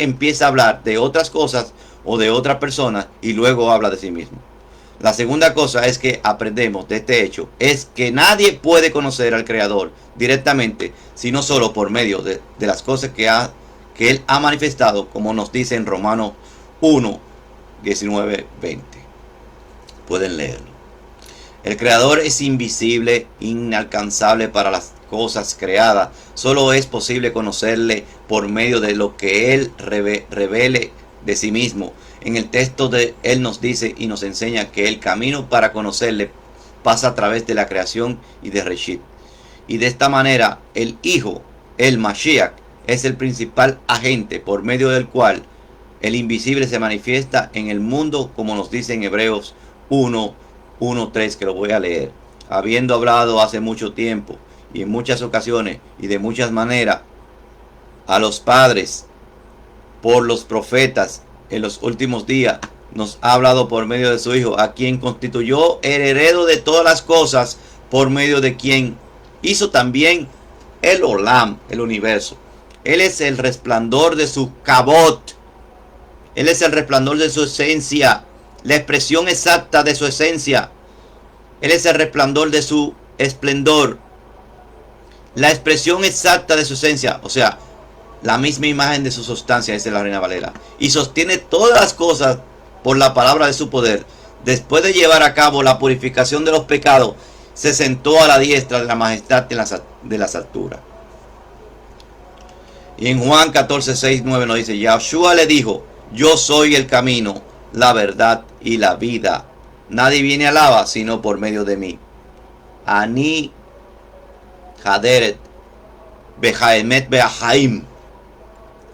empieza a hablar de otras cosas o de otra persona y luego habla de sí mismo. La segunda cosa es que aprendemos de este hecho es que nadie puede conocer al Creador directamente, sino solo por medio de las cosas que Él ha manifestado, como nos dice en Romanos 1, 19, 20. Pueden leerlo. El Creador es invisible, inalcanzable para las cosas creadas. Solo es posible conocerle por medio de lo que Él revele de sí mismo. En el texto de Él nos dice y nos enseña que el camino para conocerle pasa a través de la creación y de Reshit. Y de esta manera el Hijo, el Mashiach, es el principal agente por medio del cual el invisible se manifiesta en el mundo, como nos dice en Hebreos 1:3, que lo voy a leer. Habiendo hablado hace mucho tiempo y en muchas ocasiones y de muchas maneras a los padres por los profetas en los últimos días, nos ha hablado por medio de su Hijo, a quien constituyó el heredero de todas las cosas, por medio de quien hizo también el Olam, el universo. Él es el resplandor de su Kabot. Él es el resplandor de su esencia, la expresión exacta de su esencia. Él es el resplandor de su esplendor, la expresión exacta de su esencia, o sea, la misma imagen de su sustancia, dice la Reina Valera. Y sostiene todas las cosas por la palabra de su poder. Después de llevar a cabo la purificación de los pecados, se sentó a la diestra de la majestad de las alturas. Y en Juan 14, 6, 9 nos dice, Yahshua le dijo, yo soy el camino, la verdad y la vida. Nadie viene al Abba sino por medio de mí. Ani Haderet Behaemet Beahaim.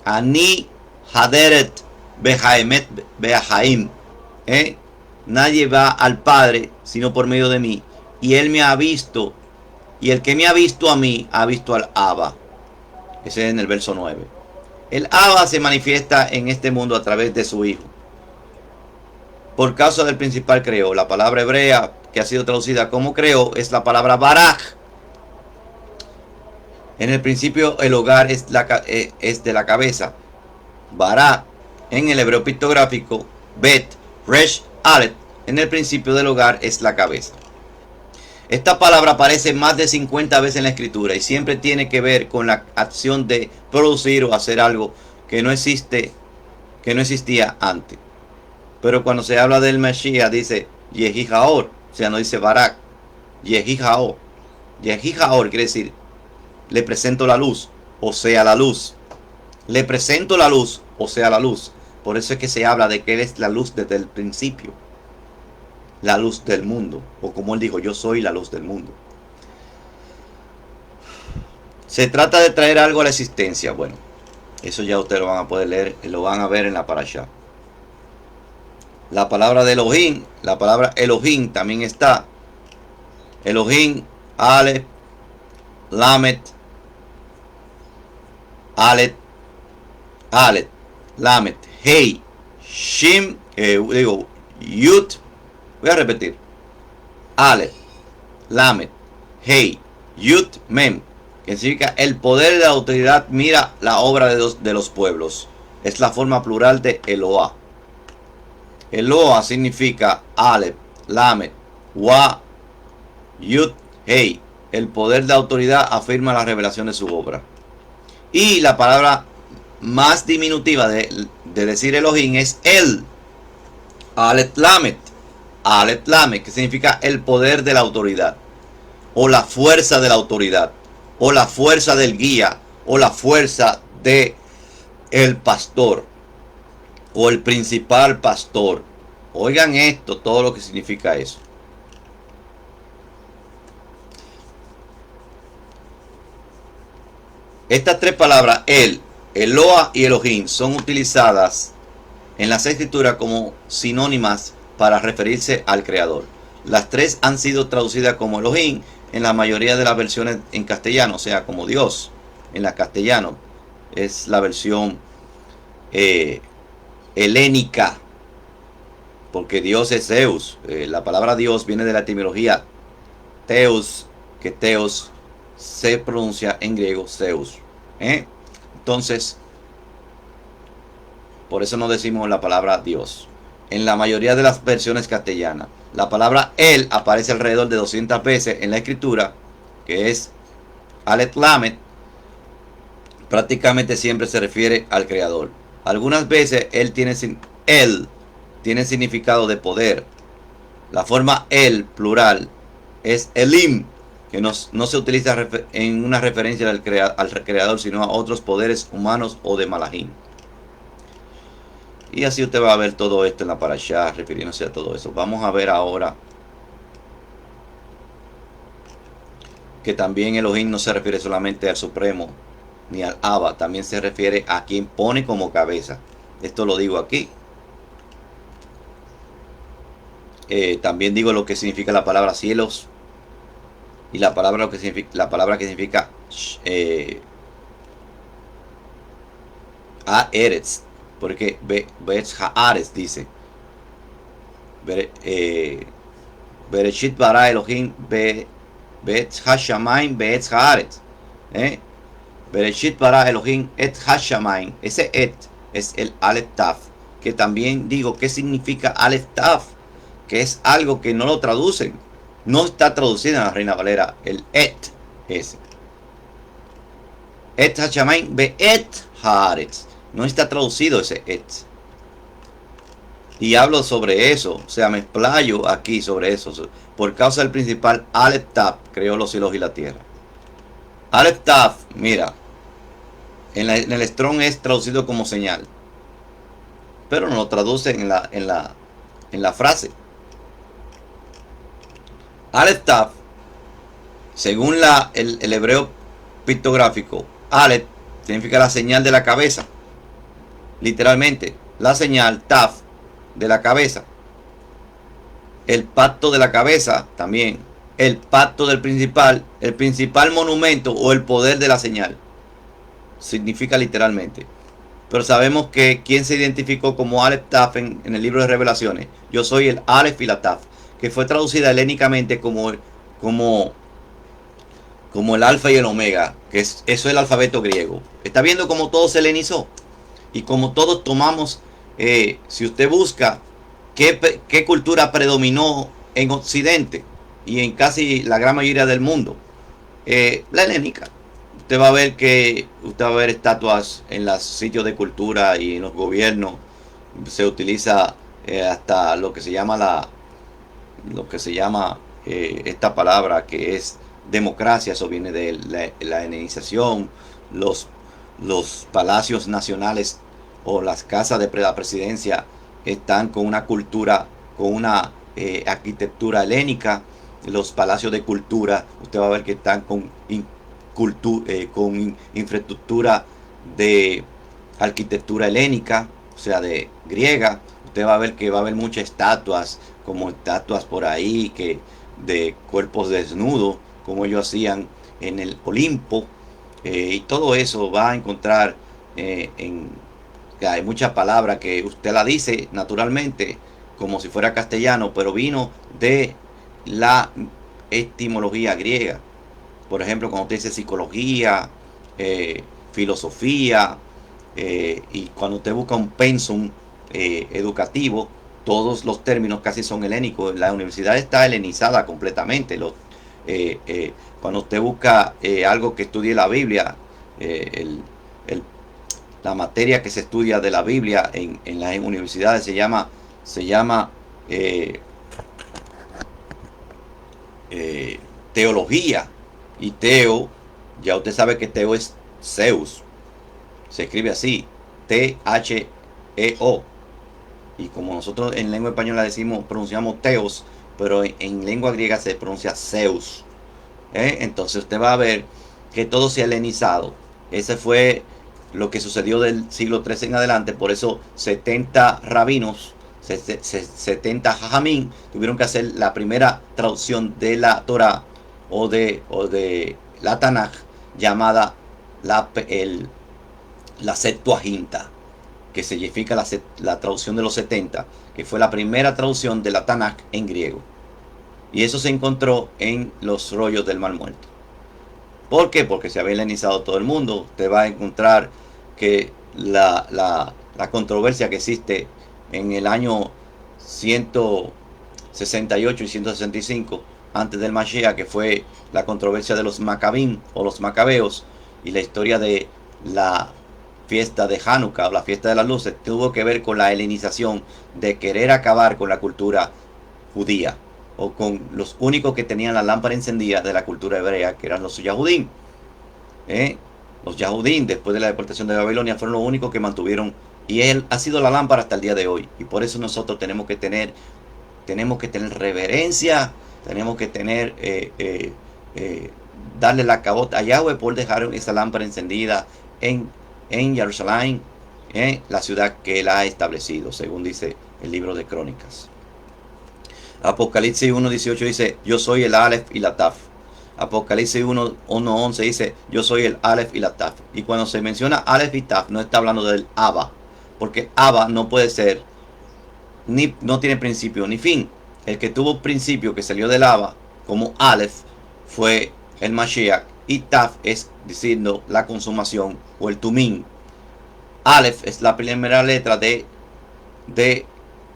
Ani Haderet Behaemet Beahaim. Nadie va al Padre sino por medio de mí. Y Él me ha visto. Y el que me ha visto a mí, ha visto al Abba. Ese es en el verso 9. El Abba se manifiesta en este mundo a través de su Hijo. Por causa del principal creó. La palabra hebrea que ha sido traducida como creó es la palabra baraj. En el principio el hogar es de la cabeza. Bará, en el hebreo pictográfico, Bet, Resh, Alet, en el principio del hogar es la cabeza. Esta palabra aparece más de 50 veces en la escritura y siempre tiene que ver con la acción de producir o hacer algo que no existía antes. Pero cuando se habla del Mashiach dice Yehijaor, o sea, no dice Barak, Yehijaor. Yehijaor quiere decir le presento la luz, o sea la luz. Le presento la luz, o sea la luz. Por eso es que se habla de que Él es la luz desde el principio. La luz del mundo. O como Él dijo, yo soy la luz del mundo. Se trata de traer algo a la existencia. Bueno, eso ya ustedes lo van a poder leer, lo van a ver en la parashá. La palabra de Elohim, la palabra Elohim también está. Elohim, Aleph, Lamet, Alet, Lamet, Hei, Shin, Yud, voy a repetir, Aleph, Lamed, Hey, Yud, Mem, que significa el poder de la autoridad mira la obra de los pueblos. Es la forma plural de Eloah. Eloah significa Aleph, Lamed, Wa, Yud, Hey. El poder de autoridad afirma la revelación de su obra. Y la palabra más diminutiva de decir Elohim es El. Aleph Lamed. Aleph Lamed, que significa el poder de la autoridad. O la fuerza de la autoridad. O la fuerza del guía. O la fuerza de el pastor. O el principal pastor. Oigan esto, todo lo que significa eso. Estas tres palabras, El, Eloah y Elohim, son utilizadas en las escrituras como sinónimas para referirse al Creador. Las tres han sido traducidas como Elohim en la mayoría de las versiones en castellano, o sea, como Dios en la castellano. Es la versión helénica, porque Dios es Zeus. La palabra Dios viene de la etimología Theos, que Theos se pronuncia en griego Zeus. Entonces, por eso no decimos la palabra Dios. En la mayoría de las versiones castellanas, la palabra Él aparece alrededor de 200 veces en la escritura, que es Aleph Lamed. Prácticamente siempre se refiere al Creador. Algunas veces Él tiene significado de poder. La forma El, plural, es Elim, que no se utiliza en una referencia al Creador, sino a otros poderes humanos o de Malahim. Y así usted va a ver todo esto en la parashá, refiriéndose a todo eso. Vamos a ver ahora que también Elohim no se refiere solamente al Supremo ni al Abba, también se refiere a quien pone como cabeza. Esto lo digo aquí. También digo lo que significa la palabra cielos y la palabra que significa Eretz, porque Beetz Haaretz dice Bereshit bara Elohim Beetz Hashamayim Beetz Haaretz. Bereshit bara Elohim et Hashamayim. Ese et es el Aleph Taf, que también digo qué significa Aleph Taf, que es algo que no lo traducen. No está traducido en la Reina Valera el et ese. Et Hashamayim Beet Haaretz. No está traducido ese et. Y hablo sobre eso, o sea, me explayo aquí sobre eso. Por causa del principal Aleph Taf creó los cielos y la tierra. Aleph Taf, mira, en el Strong es traducido como señal, pero no lo traducen en la frase. Aleph Taf, según el hebreo pictográfico, Aleph significa la señal de la cabeza. Literalmente, la señal Taf de la cabeza. El pacto de la cabeza también. El pacto del principal, el principal monumento o el poder de la señal. Significa literalmente. Pero sabemos que quien se identificó como Aleph Taf en el libro de Revelaciones. Yo soy el Aleph y la Taf, que fue traducida helénicamente como el alfa y el omega, que eso es el alfabeto griego. Está viendo cómo todo se helenizó y como todos tomamos, si usted busca qué cultura predominó en Occidente y en casi la gran mayoría del mundo, la helénica. Usted va a ver estatuas en los sitios de cultura y en los gobiernos. Se utiliza hasta lo que se llama esta palabra que es democracia. Eso viene de la helenización. Los palacios nacionales o las casas de la presidencia están con una cultura, con una arquitectura helénica. Los palacios de cultura, usted va a ver que están con infraestructura de arquitectura helénica, o sea, de griega. Usted va a ver que va a haber muchas estatuas, como estatuas por ahí, que de cuerpos desnudos, como ellos hacían en el Olimpo. Y todo eso va a encontrar en que hay muchas palabras que usted la dice naturalmente como si fuera castellano, pero vino de la etimología griega. Por ejemplo, cuando usted dice psicología, filosofía, y cuando usted busca un pensum educativo, todos los términos casi son helénicos. La universidad está helenizada completamente. Cuando usted busca algo que estudie la Biblia, el, el, la materia que se estudia de la Biblia en las universidades se llama teología. Y Teo, ya usted sabe que Teo es Zeus. Se escribe así, T-H-E-O. Y como nosotros en lengua española decimos, pronunciamos Teos, pero en lengua griega se pronuncia Zeus. Entonces usted va a ver que todo se ha helenizado. Ese fue lo que sucedió del siglo III en adelante. Por eso 70 rabinos, 70 jajamín tuvieron que hacer la primera traducción de la Torah o de la Tanaj, llamada la Septuaginta, que significa la traducción de los 70, que fue la primera traducción de la Tanaj en griego. Y eso se encontró en los rollos del Mar Muerto. ¿Por qué? Porque se había helenizado todo el mundo. Usted va a encontrar que la controversia que existe en el año 168 y 165 antes del Mashiach, que fue la controversia de los Macabín o los Macabeos, y la historia de la fiesta de Hanukkah o la fiesta de las luces, tuvo que ver con la helenización de querer acabar con la cultura judía, o con los únicos que tenían la lámpara encendida de la cultura hebrea, que eran los Yahudim. Los Yahudim, después de la deportación de Babilonia, fueron los únicos que mantuvieron, y él ha sido la lámpara hasta el día de hoy. Y por eso nosotros tenemos que tener reverencia, tenemos que tener darle la cabota a Yahweh por dejar esa lámpara encendida en Jerusalén, la ciudad que él ha establecido, según dice el libro de Crónicas. Apocalipsis 1.18 dice, yo soy el Aleph y la Taf. Apocalipsis 1.11 dice, yo soy el Aleph y la Taf. Y cuando se menciona Aleph y Taf, no está hablando del Abba, porque Abba no puede ser, no tiene principio ni fin. El que tuvo principio, que salió del Abba como Aleph, fue el Mashiach, y Taf es diciendo la consumación o el Tumín. Aleph es la primera letra de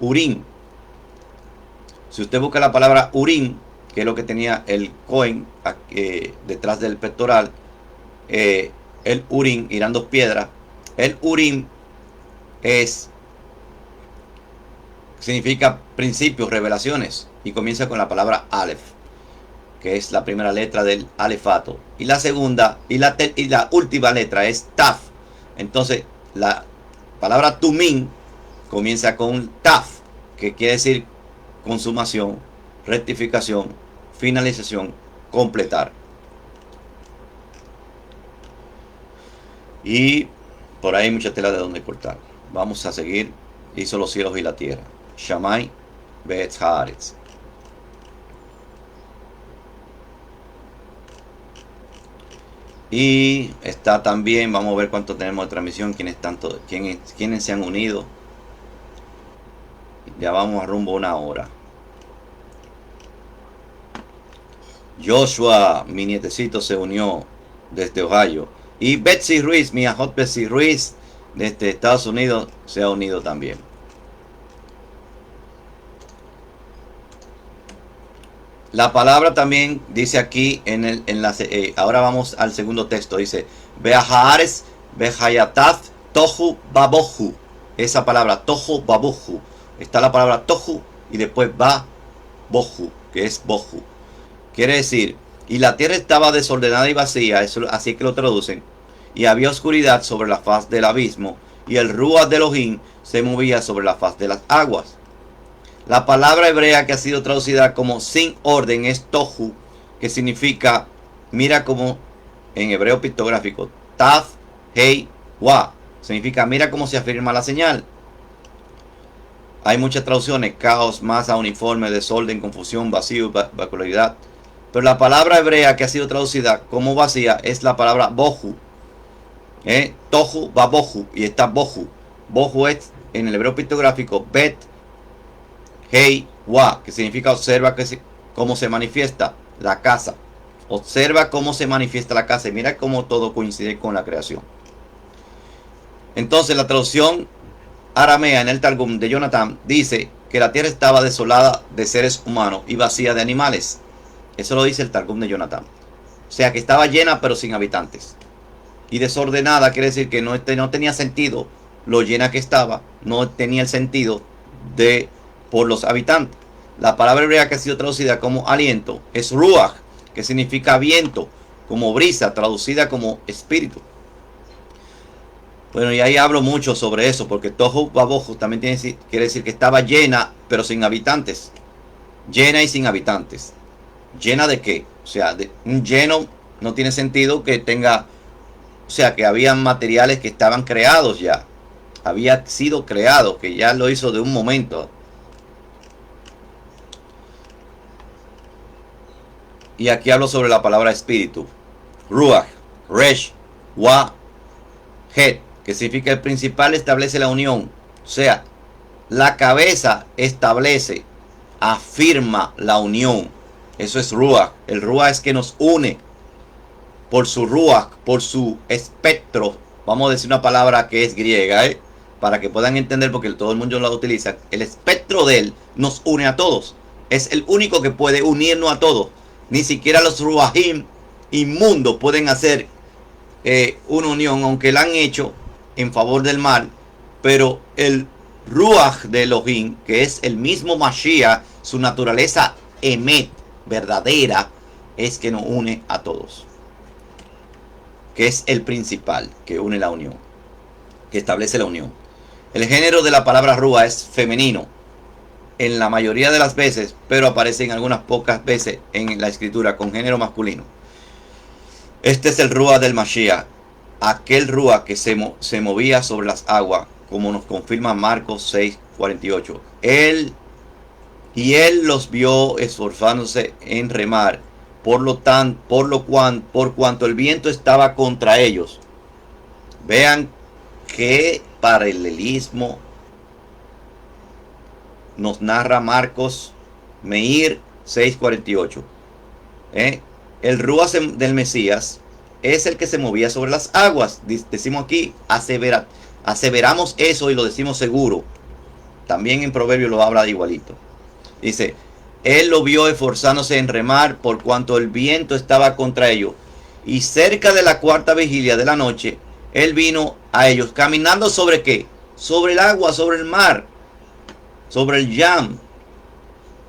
Urim. Si usted busca la palabra Urim, que es lo que tenía el Cohen detrás del pectoral, el Urim, eran dos piedras. El Urim significa principios, revelaciones, y comienza con la palabra Aleph, que es la primera letra del alefato, y la segunda y la última letra es Taf. Entonces la palabra Tumín comienza con Taf, que quiere decir consumación, rectificación, finalización, completar. Y por ahí hay mucha tela de donde cortar. Vamos a seguir. Hizo los cielos y la tierra. Shamay Be'etz Haaretz. Y está también, vamos a ver cuánto tenemos de transmisión, quiénes se han unido. Ya vamos a rumbo a 1 hora. Joshua, mi nietecito, se unió desde Ohio. Y Betsy Ruiz, mi ajot Betsy Ruiz, desde Estados Unidos, se ha unido también. La palabra también dice aquí ahora vamos al segundo texto, dice Beahares Behayataf Tohu Babohu. Esa palabra Tohu Babohu, está la palabra Tohu y después Babohu, que es Bohu. Quiere decir, y la tierra estaba desordenada y vacía, así que lo traducen, y había oscuridad sobre la faz del abismo, y el Ruach de Elohim se movía sobre la faz de las aguas. La palabra hebrea que ha sido traducida como sin orden es tohu, que significa, mira como en hebreo pictográfico, taf, hei, wa, significa mira cómo se afirma la señal. Hay muchas traducciones, caos, masa, uniforme, desorden, confusión, vacío, vacuidad. Pero la palabra hebrea que ha sido traducida como vacía es la palabra bohu. Tohu, babohu, y está bohu. Bohuet en el hebreo pictográfico, Bet, Hei, Wa, que significa observa cómo se manifiesta la casa. Observa cómo se manifiesta la casa y mira cómo todo coincide con la creación. Entonces la traducción aramea en el Targum de Jonathan dice que la tierra estaba desolada de seres humanos y vacía de animales. Eso lo dice el Targum de Jonathan. O sea que estaba llena pero sin habitantes. Y desordenada quiere decir que no tenía sentido lo llena que estaba, no tenía el sentido de por los habitantes. La palabra hebrea que ha sido traducida como aliento es ruach, que significa viento, como brisa, traducida como espíritu. Bueno, y ahí hablo mucho sobre eso, porque Tohu Babohu también quiere decir que estaba llena, pero sin habitantes. Llena y sin habitantes. ¿Llena de qué? O sea, de un lleno no tiene sentido que tenga, o sea, que habían materiales que estaban creados ya. Había sido creado, que ya lo hizo de un momento. Y aquí hablo sobre la palabra espíritu. Ruach, Resh, Wa, Het, que significa el principal establece la unión. O sea, la cabeza establece, afirma la unión. Eso es Ruach. El Ruach es que nos une por su Ruach, por su espectro. Vamos a decir una palabra que es griega, para que puedan entender, porque todo el mundo la utiliza. El espectro de él nos une a todos. Es el único que puede unirnos a todos. Ni siquiera los Ruahim inmundos pueden hacer una unión, aunque la han hecho en favor del mal. Pero el Ruach de Elohim, que es el mismo Mashiach, su naturaleza Emet, verdadera, es que nos une a todos. Que es el principal, que une la unión, que establece la unión. El género de la palabra Ruach es femenino en la mayoría de las veces, pero aparece en algunas pocas veces en la escritura con género masculino. Este es el Ruach del Mashiach, aquel Ruach que se movía sobre las aguas, como nos confirma Marcos 6:48. Él los vio esforzándose en remar, por cuanto el viento estaba contra ellos. Vean qué paralelismo nos narra Marcos Meir 6:48. El Ruach del Mesías es el que se movía sobre las aguas. Decimos aquí, aseveramos eso y lo decimos seguro. También en Proverbios lo habla de igualito. Dice, él lo vio esforzándose en remar por cuanto el viento estaba contra ellos. Y cerca de la cuarta vigilia de la noche, él vino a ellos caminando sobre ¿qué? Sobre el agua, sobre el mar, sobre el Yam.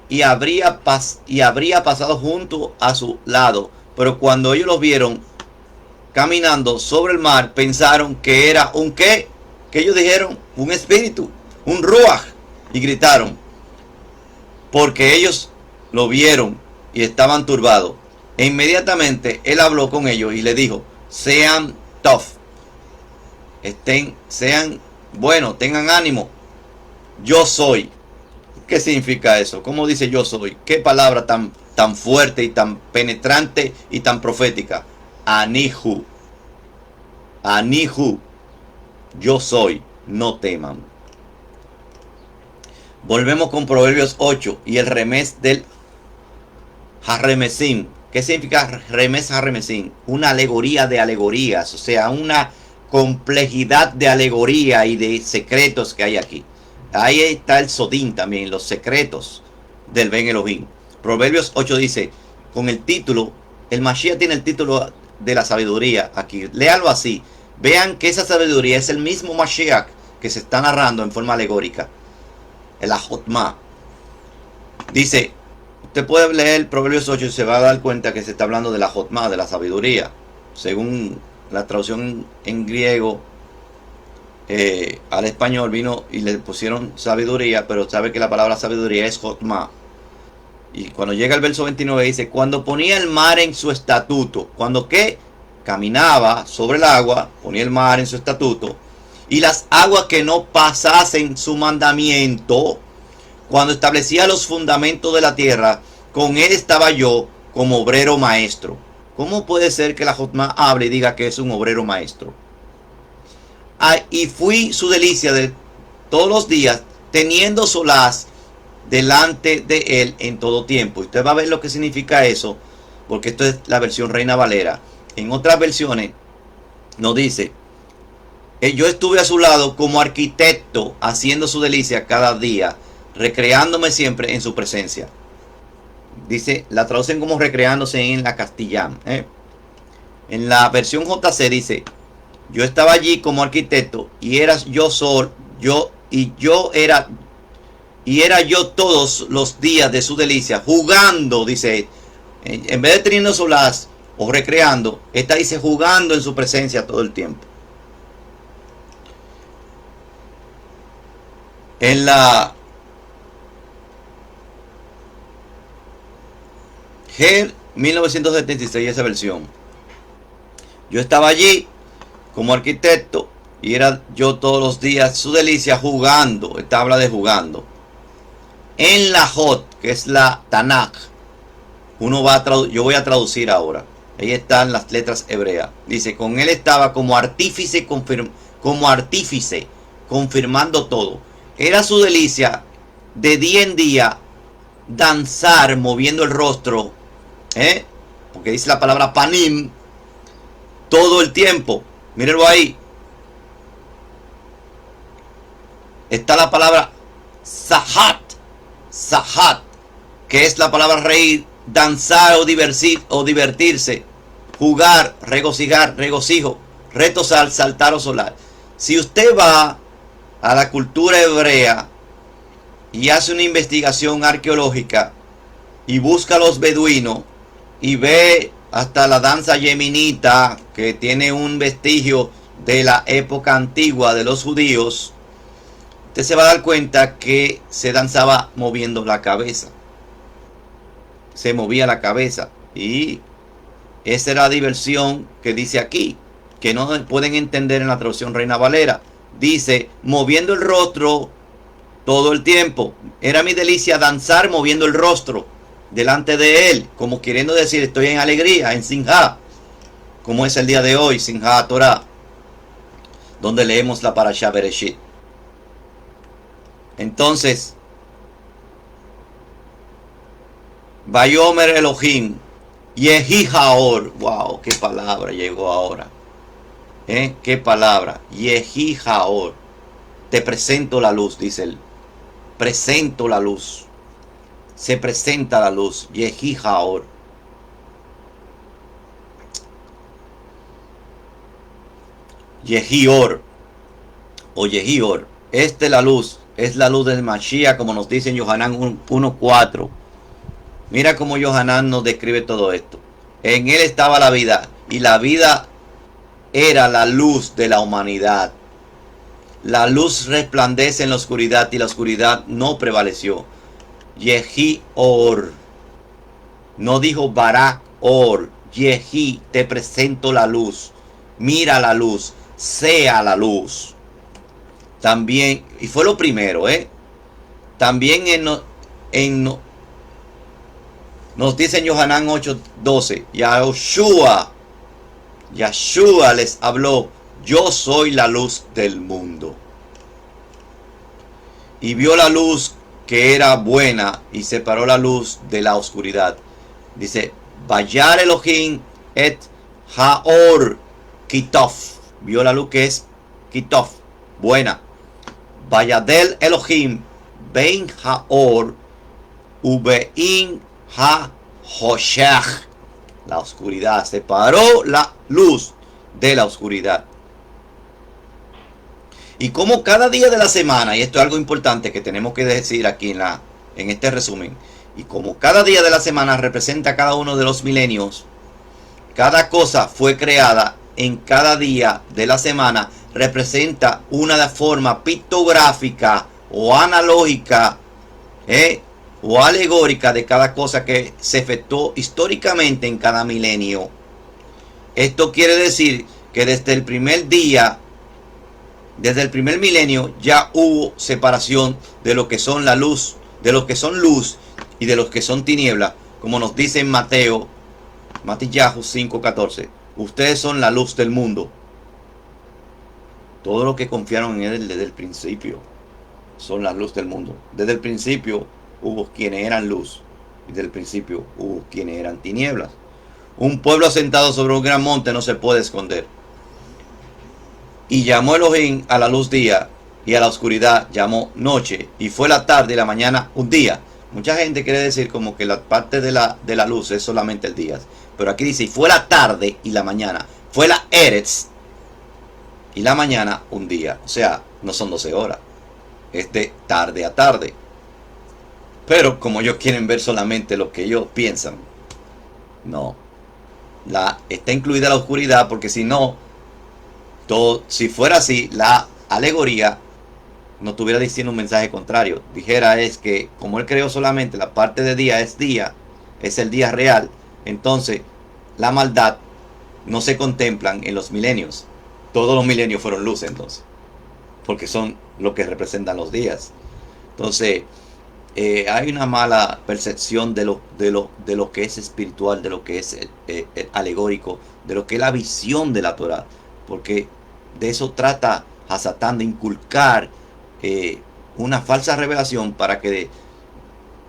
Y habría pasado junto a su lado. Pero cuando ellos lo vieron caminando sobre el mar, pensaron que era un ¿qué? Que ellos dijeron, un espíritu, un Ruach. Y gritaron, porque ellos lo vieron y estaban turbados. E inmediatamente él habló con ellos y le dijo, sean tough, sean buenos, tengan ánimo, yo soy. ¿Qué significa eso? ¿Cómo dice yo soy? ¿Qué palabra tan fuerte y tan penetrante y tan profética? Anihu, yo soy, no teman. Volvemos con Proverbios 8 y el remés del Harremesim. ¿Qué significa remés Harremesim? Una alegoría de alegorías, o sea, una complejidad de alegoría y de secretos que hay aquí. Ahí está el Sodín también, los secretos del Ben Elohim. Proverbios 8 dice, con el título, el Mashiach tiene el título de la sabiduría aquí. Léalo así. Vean que esa sabiduría es el mismo Mashiach que se está narrando en forma alegórica. El Ajotma. Dice, usted puede leer Proverbios 8 y se va a dar cuenta que se está hablando de la Ajotma, de la sabiduría. Según la traducción en griego al español vino y le pusieron sabiduría, pero sabe que la palabra sabiduría es Jotma. Y cuando llega el verso 29 dice, cuando ponía el mar en su estatuto, cuando ¿qué? Caminaba sobre el agua, ponía el mar en su estatuto, y las aguas que no pasasen su mandamiento, cuando establecía los fundamentos de la tierra, con él estaba yo como obrero maestro. ¿Cómo puede ser que la Jotma hable y diga que es un obrero maestro? y fui su delicia de todos los días, teniendo solaz delante de él en todo tiempo. Usted va a ver lo que significa eso, porque esto es la versión Reina Valera. En otras versiones nos dice: yo estuve a su lado como arquitecto, haciendo su delicia cada día, recreándome siempre en su presencia. Dice, la traducen como recreándose en la castellana. En la versión JC dice: yo estaba allí como arquitecto y era yo solo, era yo todos los días de su delicia, jugando, dice, en vez de teniendo solaz o recreando, esta dice jugando en su presencia todo el tiempo. En la GER 1976, esa versión: yo estaba allí como arquitecto y era yo todos los días su delicia jugando. Esta habla de jugando. En la Jot, que es la Tanakh, yo voy a traducir ahora. Ahí están las letras hebreas. Dice: con él estaba como artífice, confirmando todo. Era su delicia de día en día danzar moviendo el rostro, porque dice la palabra panim todo el tiempo. Mírenlo ahí. Está la palabra sahat, que es la palabra reír, danzar o divertirse, jugar, regocijo, retosar, saltar o solar. Si usted va a la cultura hebrea y hace una investigación arqueológica y busca a los beduinos y ve hasta la danza yemenita, que tiene un vestigio de la época antigua de los judíos, usted se va a dar cuenta que se danzaba moviendo la cabeza. Se movía la cabeza. Y esa era la diversión que dice aquí, que no pueden entender en la traducción Reina Valera. Dice, moviendo el rostro todo el tiempo. Era mi delicia danzar moviendo el rostro delante de él, como queriendo decir, estoy en alegría, en Simha, como es el día de hoy, Simha Torah, donde leemos la Parashá Bereshit. Entonces, Vayomer Elohim, Yehi Haor, wow, qué palabra llegó ahora, qué palabra, Yehi Haor, te presento la luz, dice él, presento la luz, se presenta la luz, Yehi Haor. Yehior o Yehior, esta es la luz, es la luz del Mashiach, como nos dice en Yohanan 1:4. Mira cómo Yohanan nos describe todo esto. En él estaba la vida, y la vida era la luz de la humanidad. La luz resplandece en la oscuridad, y la oscuridad no prevaleció. Yehior, no dijo Barak Or. Yehi, te presento la luz, mira la luz, sea la luz. También, y fue lo primero, también nos dice en Yohanan 8:12, Yahshua les habló, yo soy la luz del mundo. Y vio la luz que era buena y separó la luz de la oscuridad. Dice, Vayar Elohim et Haor Kitof. Vio la luz que es Kitof, buena. Vayadel Elohim Ben Haor Ubein Ha-Hoshech. La oscuridad. Separó la luz de la oscuridad. Y como cada día de la semana, y esto es algo importante que tenemos que decir aquí en este resumen, y como cada día de la semana representa cada uno de los milenios, cada cosa fue creada en cada día de la semana, representa una forma pictográfica o analógica, o alegórica de cada cosa que se efectuó históricamente en cada milenio. Esto quiere decir que desde el primer día, desde el primer milenio, ya hubo separación de lo que son la luz, de lo que son luz y de los que son tinieblas, como nos dice en Matillahu 5:14. Ustedes son la luz del mundo. Todos los que confiaron en Él desde el principio son la luz del mundo. Desde el principio hubo quienes eran luz. Y desde el principio hubo quienes eran tinieblas. Un pueblo asentado sobre un gran monte no se puede esconder. Y llamó Elohim a la luz día, y a la oscuridad llamó noche, y fue la tarde y la mañana un día. Mucha gente quiere decir como que la parte de la luz es solamente el día. Pero aquí dice, y fue la tarde y la mañana. Fue la Eretz y la mañana un día. O sea, no son 12 horas. Es de tarde a tarde. Pero como ellos quieren ver solamente lo que ellos piensan, no. Está incluida la oscuridad, porque si no, si fuera así, la alegoría no estuviera diciendo un mensaje contrario. Dijera es que como él creó solamente la parte de día, es el día real. Entonces la maldad no se contemplan en los milenios. Todos los milenios fueron luz entonces, porque son lo que representan los días. Entonces hay una mala percepción de lo que es espiritual, de lo que es alegórico, de lo que es la visión de la Torah, porque de eso trata a Satán, de inculcar una falsa revelación para que,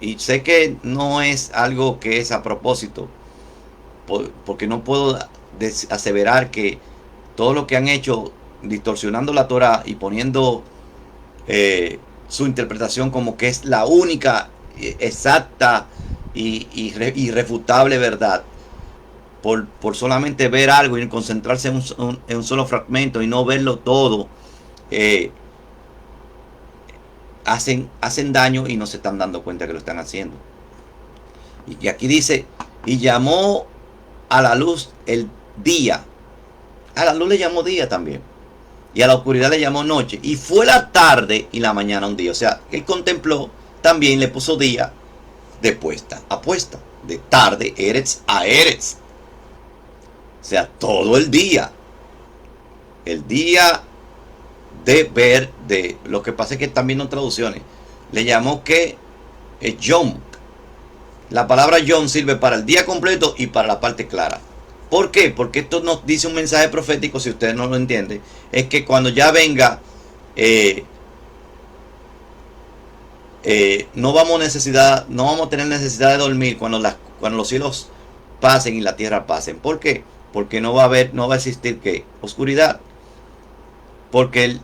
y sé que no es algo que es a propósito, porque no puedo aseverar que todo lo que han hecho distorsionando la Torah y poniendo su interpretación como que es la única exacta y irrefutable verdad, por solamente ver algo y concentrarse en un solo fragmento y no verlo todo, hacen daño y no se están dando cuenta que lo están haciendo. Y aquí dice, y llamó a la luz el día. A la luz le llamó día también. Y a la oscuridad le llamó noche. Y fue la tarde y la mañana un día. O sea, él contempló, también le puso día de puesta a puesta. De tarde, Eretz a Eretz. O sea, todo el día. El día de ver, de lo que pasa es que también no traducciones. Le llamó que Yom. La palabra Yom sirve para el día completo y para la parte clara. ¿Por qué? Porque esto nos dice un mensaje profético, si ustedes no lo entienden, es que cuando ya venga, no vamos a tener necesidad de dormir cuando los cielos pasen y la tierra pasen. ¿Por qué? Porque no va a existir ¿qué? Oscuridad. Porque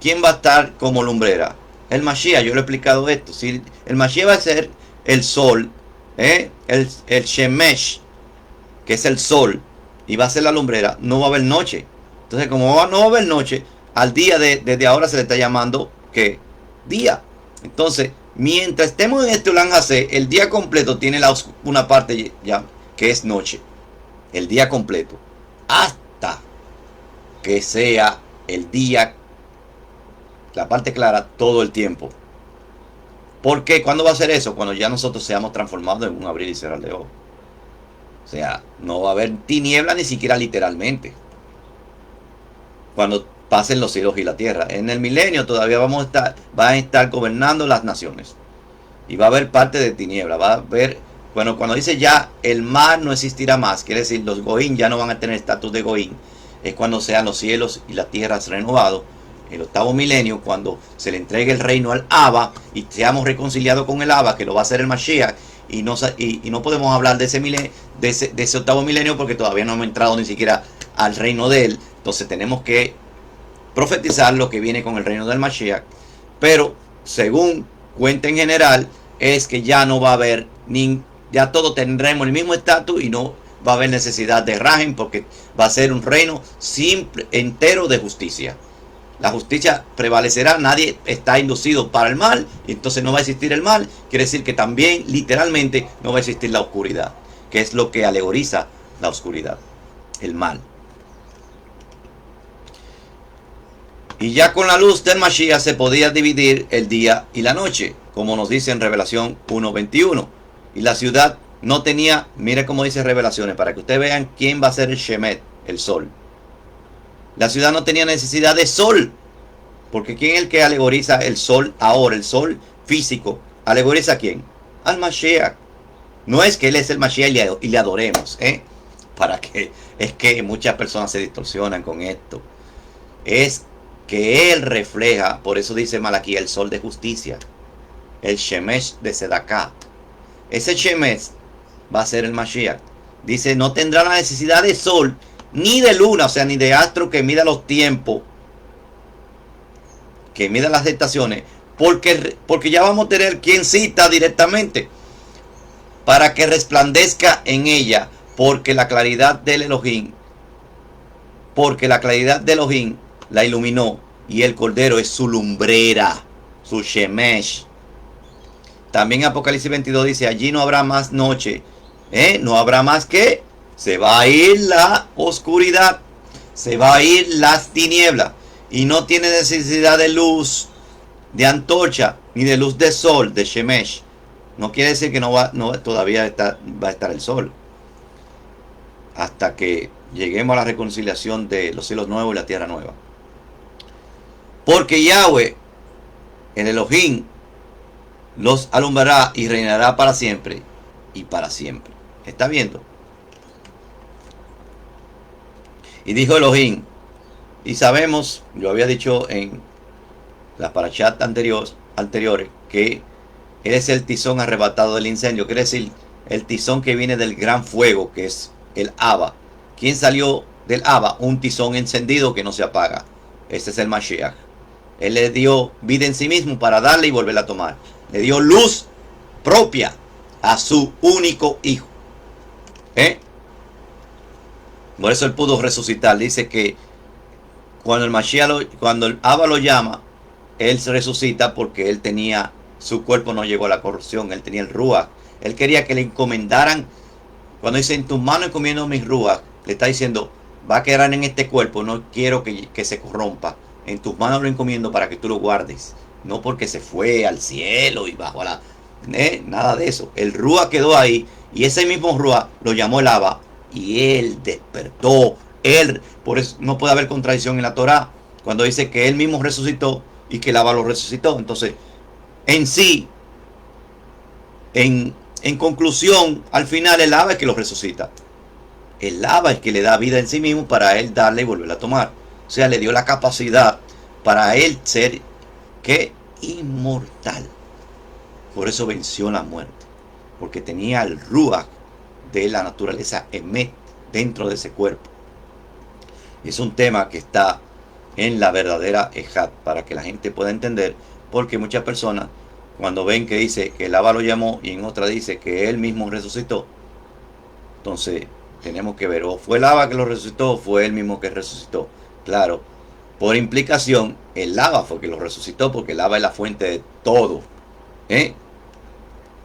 ¿quién va a estar como lumbrera? El Mashiach, yo lo he explicado esto. Si el Mashiach va a ser el sol, el Shemesh, que es el sol, y va a ser la lumbrera, no va a haber noche. Entonces, como no va a haber noche, al día desde ahora se le está llamando ¿qué? Día. Entonces, mientras estemos en este Ulan Hasé, el día completo tiene una parte ya que es noche. El día completo. Hasta que sea el día, la parte clara, todo el tiempo. ¿Por qué? ¿Cuándo va a ser eso? Cuando ya nosotros seamos transformados en un abrir y cerrar de ojos. O sea, no va a haber tiniebla ni siquiera literalmente. Cuando pasen los cielos y la tierra. En el milenio todavía van a estar gobernando las naciones. Y va a haber parte de tiniebla. Va a haber, bueno, cuando dice ya el mar no existirá más, quiere decir los Goín ya no van a tener estatus de Goín. Es cuando sean los cielos y la tierra renovados. El octavo milenio, cuando se le entregue el reino al Abba y seamos reconciliados con el Abba, que lo va a hacer el Mashiach. Y no podemos hablar de ese octavo milenio porque todavía no hemos entrado ni siquiera al reino de él. Entonces tenemos que profetizar lo que viene con el reino del Mashiach. Pero según cuenta en general, es que ya no va a haber, ya todos tendremos el mismo estatus y no va a haber necesidad de Rajem, porque va a ser un reino simple, entero de justicia. La justicia prevalecerá, nadie está inducido para el mal, y entonces no va a existir el mal. Quiere decir que también literalmente no va a existir la oscuridad, que es lo que alegoriza la oscuridad, el mal. Y ya con la luz del Mashiach se podía dividir el día y la noche, como nos dice en Revelación 1:21. Y la ciudad no tenía, mire cómo dice Revelaciones, para que ustedes vean quién va a ser el Shemet, el sol. La ciudad no tenía necesidad de sol, porque ¿quién es el que alegoriza el sol ahora? El sol físico. ¿Alegoriza a quién? Al Mashiach. No es que él es el Mashiach y le adoremos, es que muchas personas se distorsionan con esto. Es que él refleja, por eso dice Malaquí, el sol de justicia, el Shemesh de Sedaká. Ese Shemesh va a ser el Mashiach. Dice, no tendrá la necesidad de sol, ni de luna, o sea, ni de astro que mida los tiempos, que mida las estaciones, porque ya vamos a tener quien cita directamente, para que resplandezca en ella, porque la claridad del Elohim, la iluminó, y el Cordero es su lumbrera, su Shemesh. También Apocalipsis 22 dice, allí no habrá más noche, no habrá más que, se va a ir la oscuridad, se va a ir las tinieblas, y no tiene necesidad de luz, de antorcha, ni de luz de sol, de Shemesh. No quiere decir que todavía va a estar el sol, hasta que lleguemos a la reconciliación de los cielos nuevos y la tierra nueva. Porque Yahweh, el Elohim, los alumbrará y reinará para siempre y para siempre. ¿Está viendo? Y dijo Elohim, y sabemos, yo había dicho en las parashat anteriores, que él es el tizón arrebatado del incendio, quiere decir el tizón que viene del gran fuego, que es el Abba. ¿Quién salió del Abba? Un tizón encendido que no se apaga. Ese es el Mashiach. Él le dio vida en sí mismo para darle y volverla a tomar. Le dio luz propia a su único hijo. Por eso él pudo resucitar. Dice que cuando el Mashiach, cuando el Abba lo llama, él se resucita porque él tenía, su cuerpo no llegó a la corrupción, él tenía el Ruach. Él quería que le encomendaran, cuando dice en tus manos encomiendo mis Ruach, le está diciendo, va a quedar en este cuerpo, no quiero que se corrompa. En tus manos lo encomiendo para que tú lo guardes. No porque se fue al cielo y bajó a la... nada de eso. El Ruach quedó ahí y ese mismo Ruach lo llamó el Abba y él despertó. Él, por eso no puede haber contradicción en la Torah cuando dice que él mismo resucitó y que el Abba lo resucitó. Entonces, en sí, en conclusión, al final el Abba es que lo resucita. El Abba es que le da vida en sí mismo para él darle y volverla a tomar. O sea, le dio la capacidad para él ser que inmortal. Por eso venció la muerte. Porque tenía el Ruach de la naturaleza Emet dentro de ese cuerpo. Y es un tema que está en la verdadera Ejad, para que la gente pueda entender. Porque muchas personas, cuando ven que dice que el Abba lo llamó y en otra dice que él mismo resucitó, entonces tenemos que ver, o fue el Abba que lo resucitó, o fue él mismo que resucitó. Claro, por implicación, el Abba fue que lo resucitó, porque el Abba es la fuente de todo.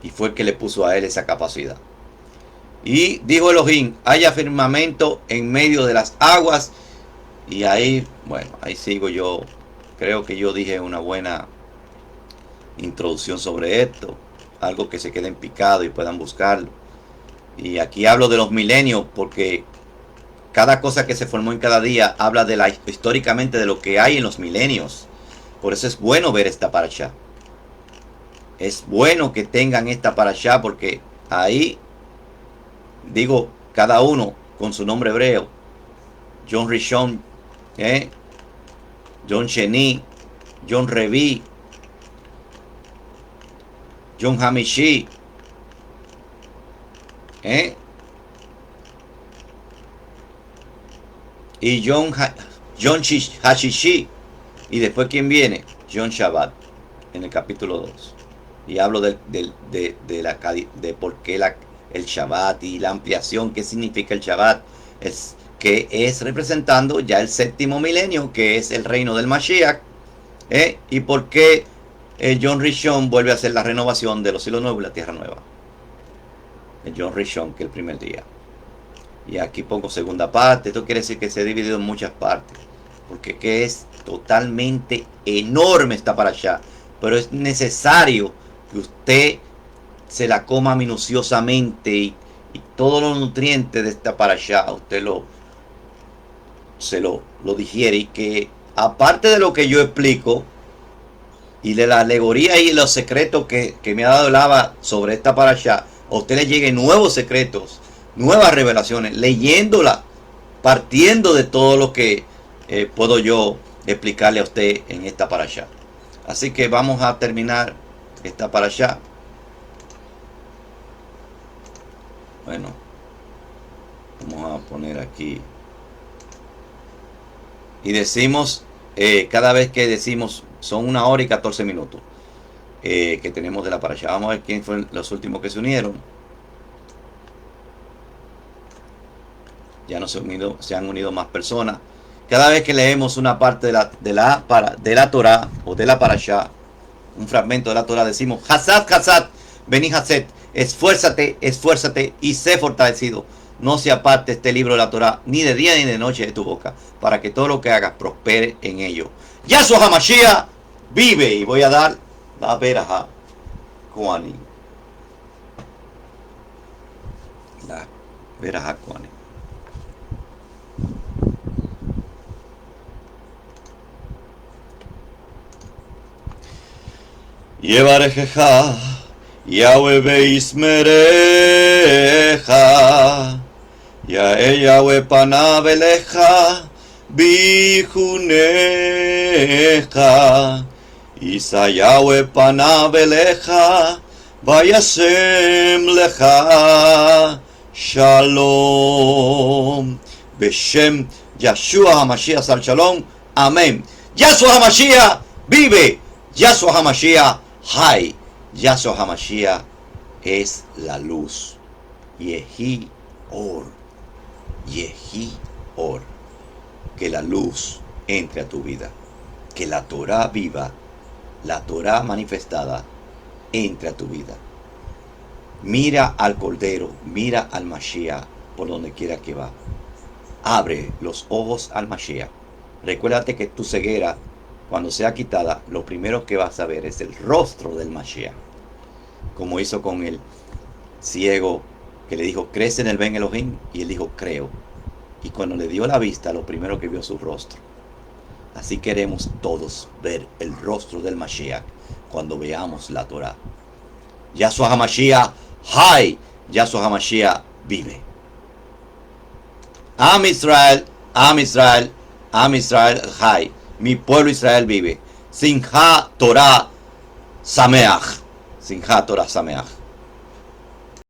Y fue el que le puso a él esa capacidad. Y dijo Elohim, haya firmamento en medio de las aguas. Y ahí, bueno, ahí sigo yo. Creo que yo dije una buena introducción sobre esto. Algo que se quede en picado y puedan buscarlo. Y aquí hablo de los milenios porque cada cosa que se formó en cada día habla de históricamente de lo que hay en los milenios. Por eso es bueno ver esta parashá. Es bueno que tengan esta parashá porque ahí, digo, cada uno con su nombre hebreo. John Rishon, John Sheni, John Revi, John Hamishi, y John Hashishi. Y después, ¿quién viene? John Shabbat, en el capítulo 2. Y hablo de por qué el Shabbat y la ampliación, qué significa el Shabbat, que es representando ya el séptimo milenio, que es el reino del Mashiach, y por qué John Rishon vuelve a hacer la renovación de los cielos nuevos y la tierra nueva. El John Rishon, que es el primer día. Y aquí pongo segunda parte. Esto quiere decir que se ha dividido en muchas partes, porque que es totalmente enorme esta parashá, pero es necesario que usted se la coma minuciosamente y todos los nutrientes de esta parashá usted lo digiere, y que aparte de lo que yo explico y de la alegoría y los secretos que me ha dado el Abba sobre esta parashá, a usted le lleguen nuevos secretos, nuevas revelaciones, leyéndola, partiendo de todo lo que puedo yo explicarle a usted en esta parashá. Así que vamos a terminar esta parashá. Bueno, vamos a poner aquí. Y decimos, cada vez que decimos, son 1 hora y 14 minutos que tenemos de la parashá. Vamos a ver quién fueron los últimos que se unieron. Ya no se han unido más personas. Cada vez que leemos una parte de la Torah o de la parashá, un fragmento de la Torah, decimos, Hazat, Hazat, vení Hazet, esfuérzate, esfuérzate y sé fortalecido. No se aparte este libro de la Torah ni de día ni de noche de tu boca, para que todo lo que hagas prospere en ello. Yahshua HaMashiach vive. Y voy a dar la verajá Kohanim. La verajá Kohanim. Yevarejeja, Yahweh beismereja, Yahweh panav eleja, bijuneja, Isa Yahweh panav eleja, vayasem leja, shalom, Beshem Yahshua HaMashiach sal shalom, amén. Yahshua HaMashiach vive, Yahshua HaMashiach Hay. Yahshua HaMashiach es la luz. Yehi Or. Yehi Or. Que la luz entre a tu vida. Que la Torah viva, la Torah manifestada, entre a tu vida. Mira al Cordero, mira al Mashiach por donde quiera que va. Abre los ojos al Mashiach. Recuérdate que tu ceguera, cuando sea quitada, lo primero que vas a ver es el rostro del Mashiach. Como hizo con el ciego que le dijo, ¿crees en el Ben Elohim? Y él dijo, creo. Y cuando le dio la vista, lo primero que vio su rostro. Así queremos todos ver el rostro del Mashiach cuando veamos la Torah. Yahshua HaMashiach Hay. Yahshua HaMashiach vive. Am Israel, Am Israel, Am Israel Hay. Mi pueblo Israel vive. Simcha Torah Sameach. Simcha Torah Sameach.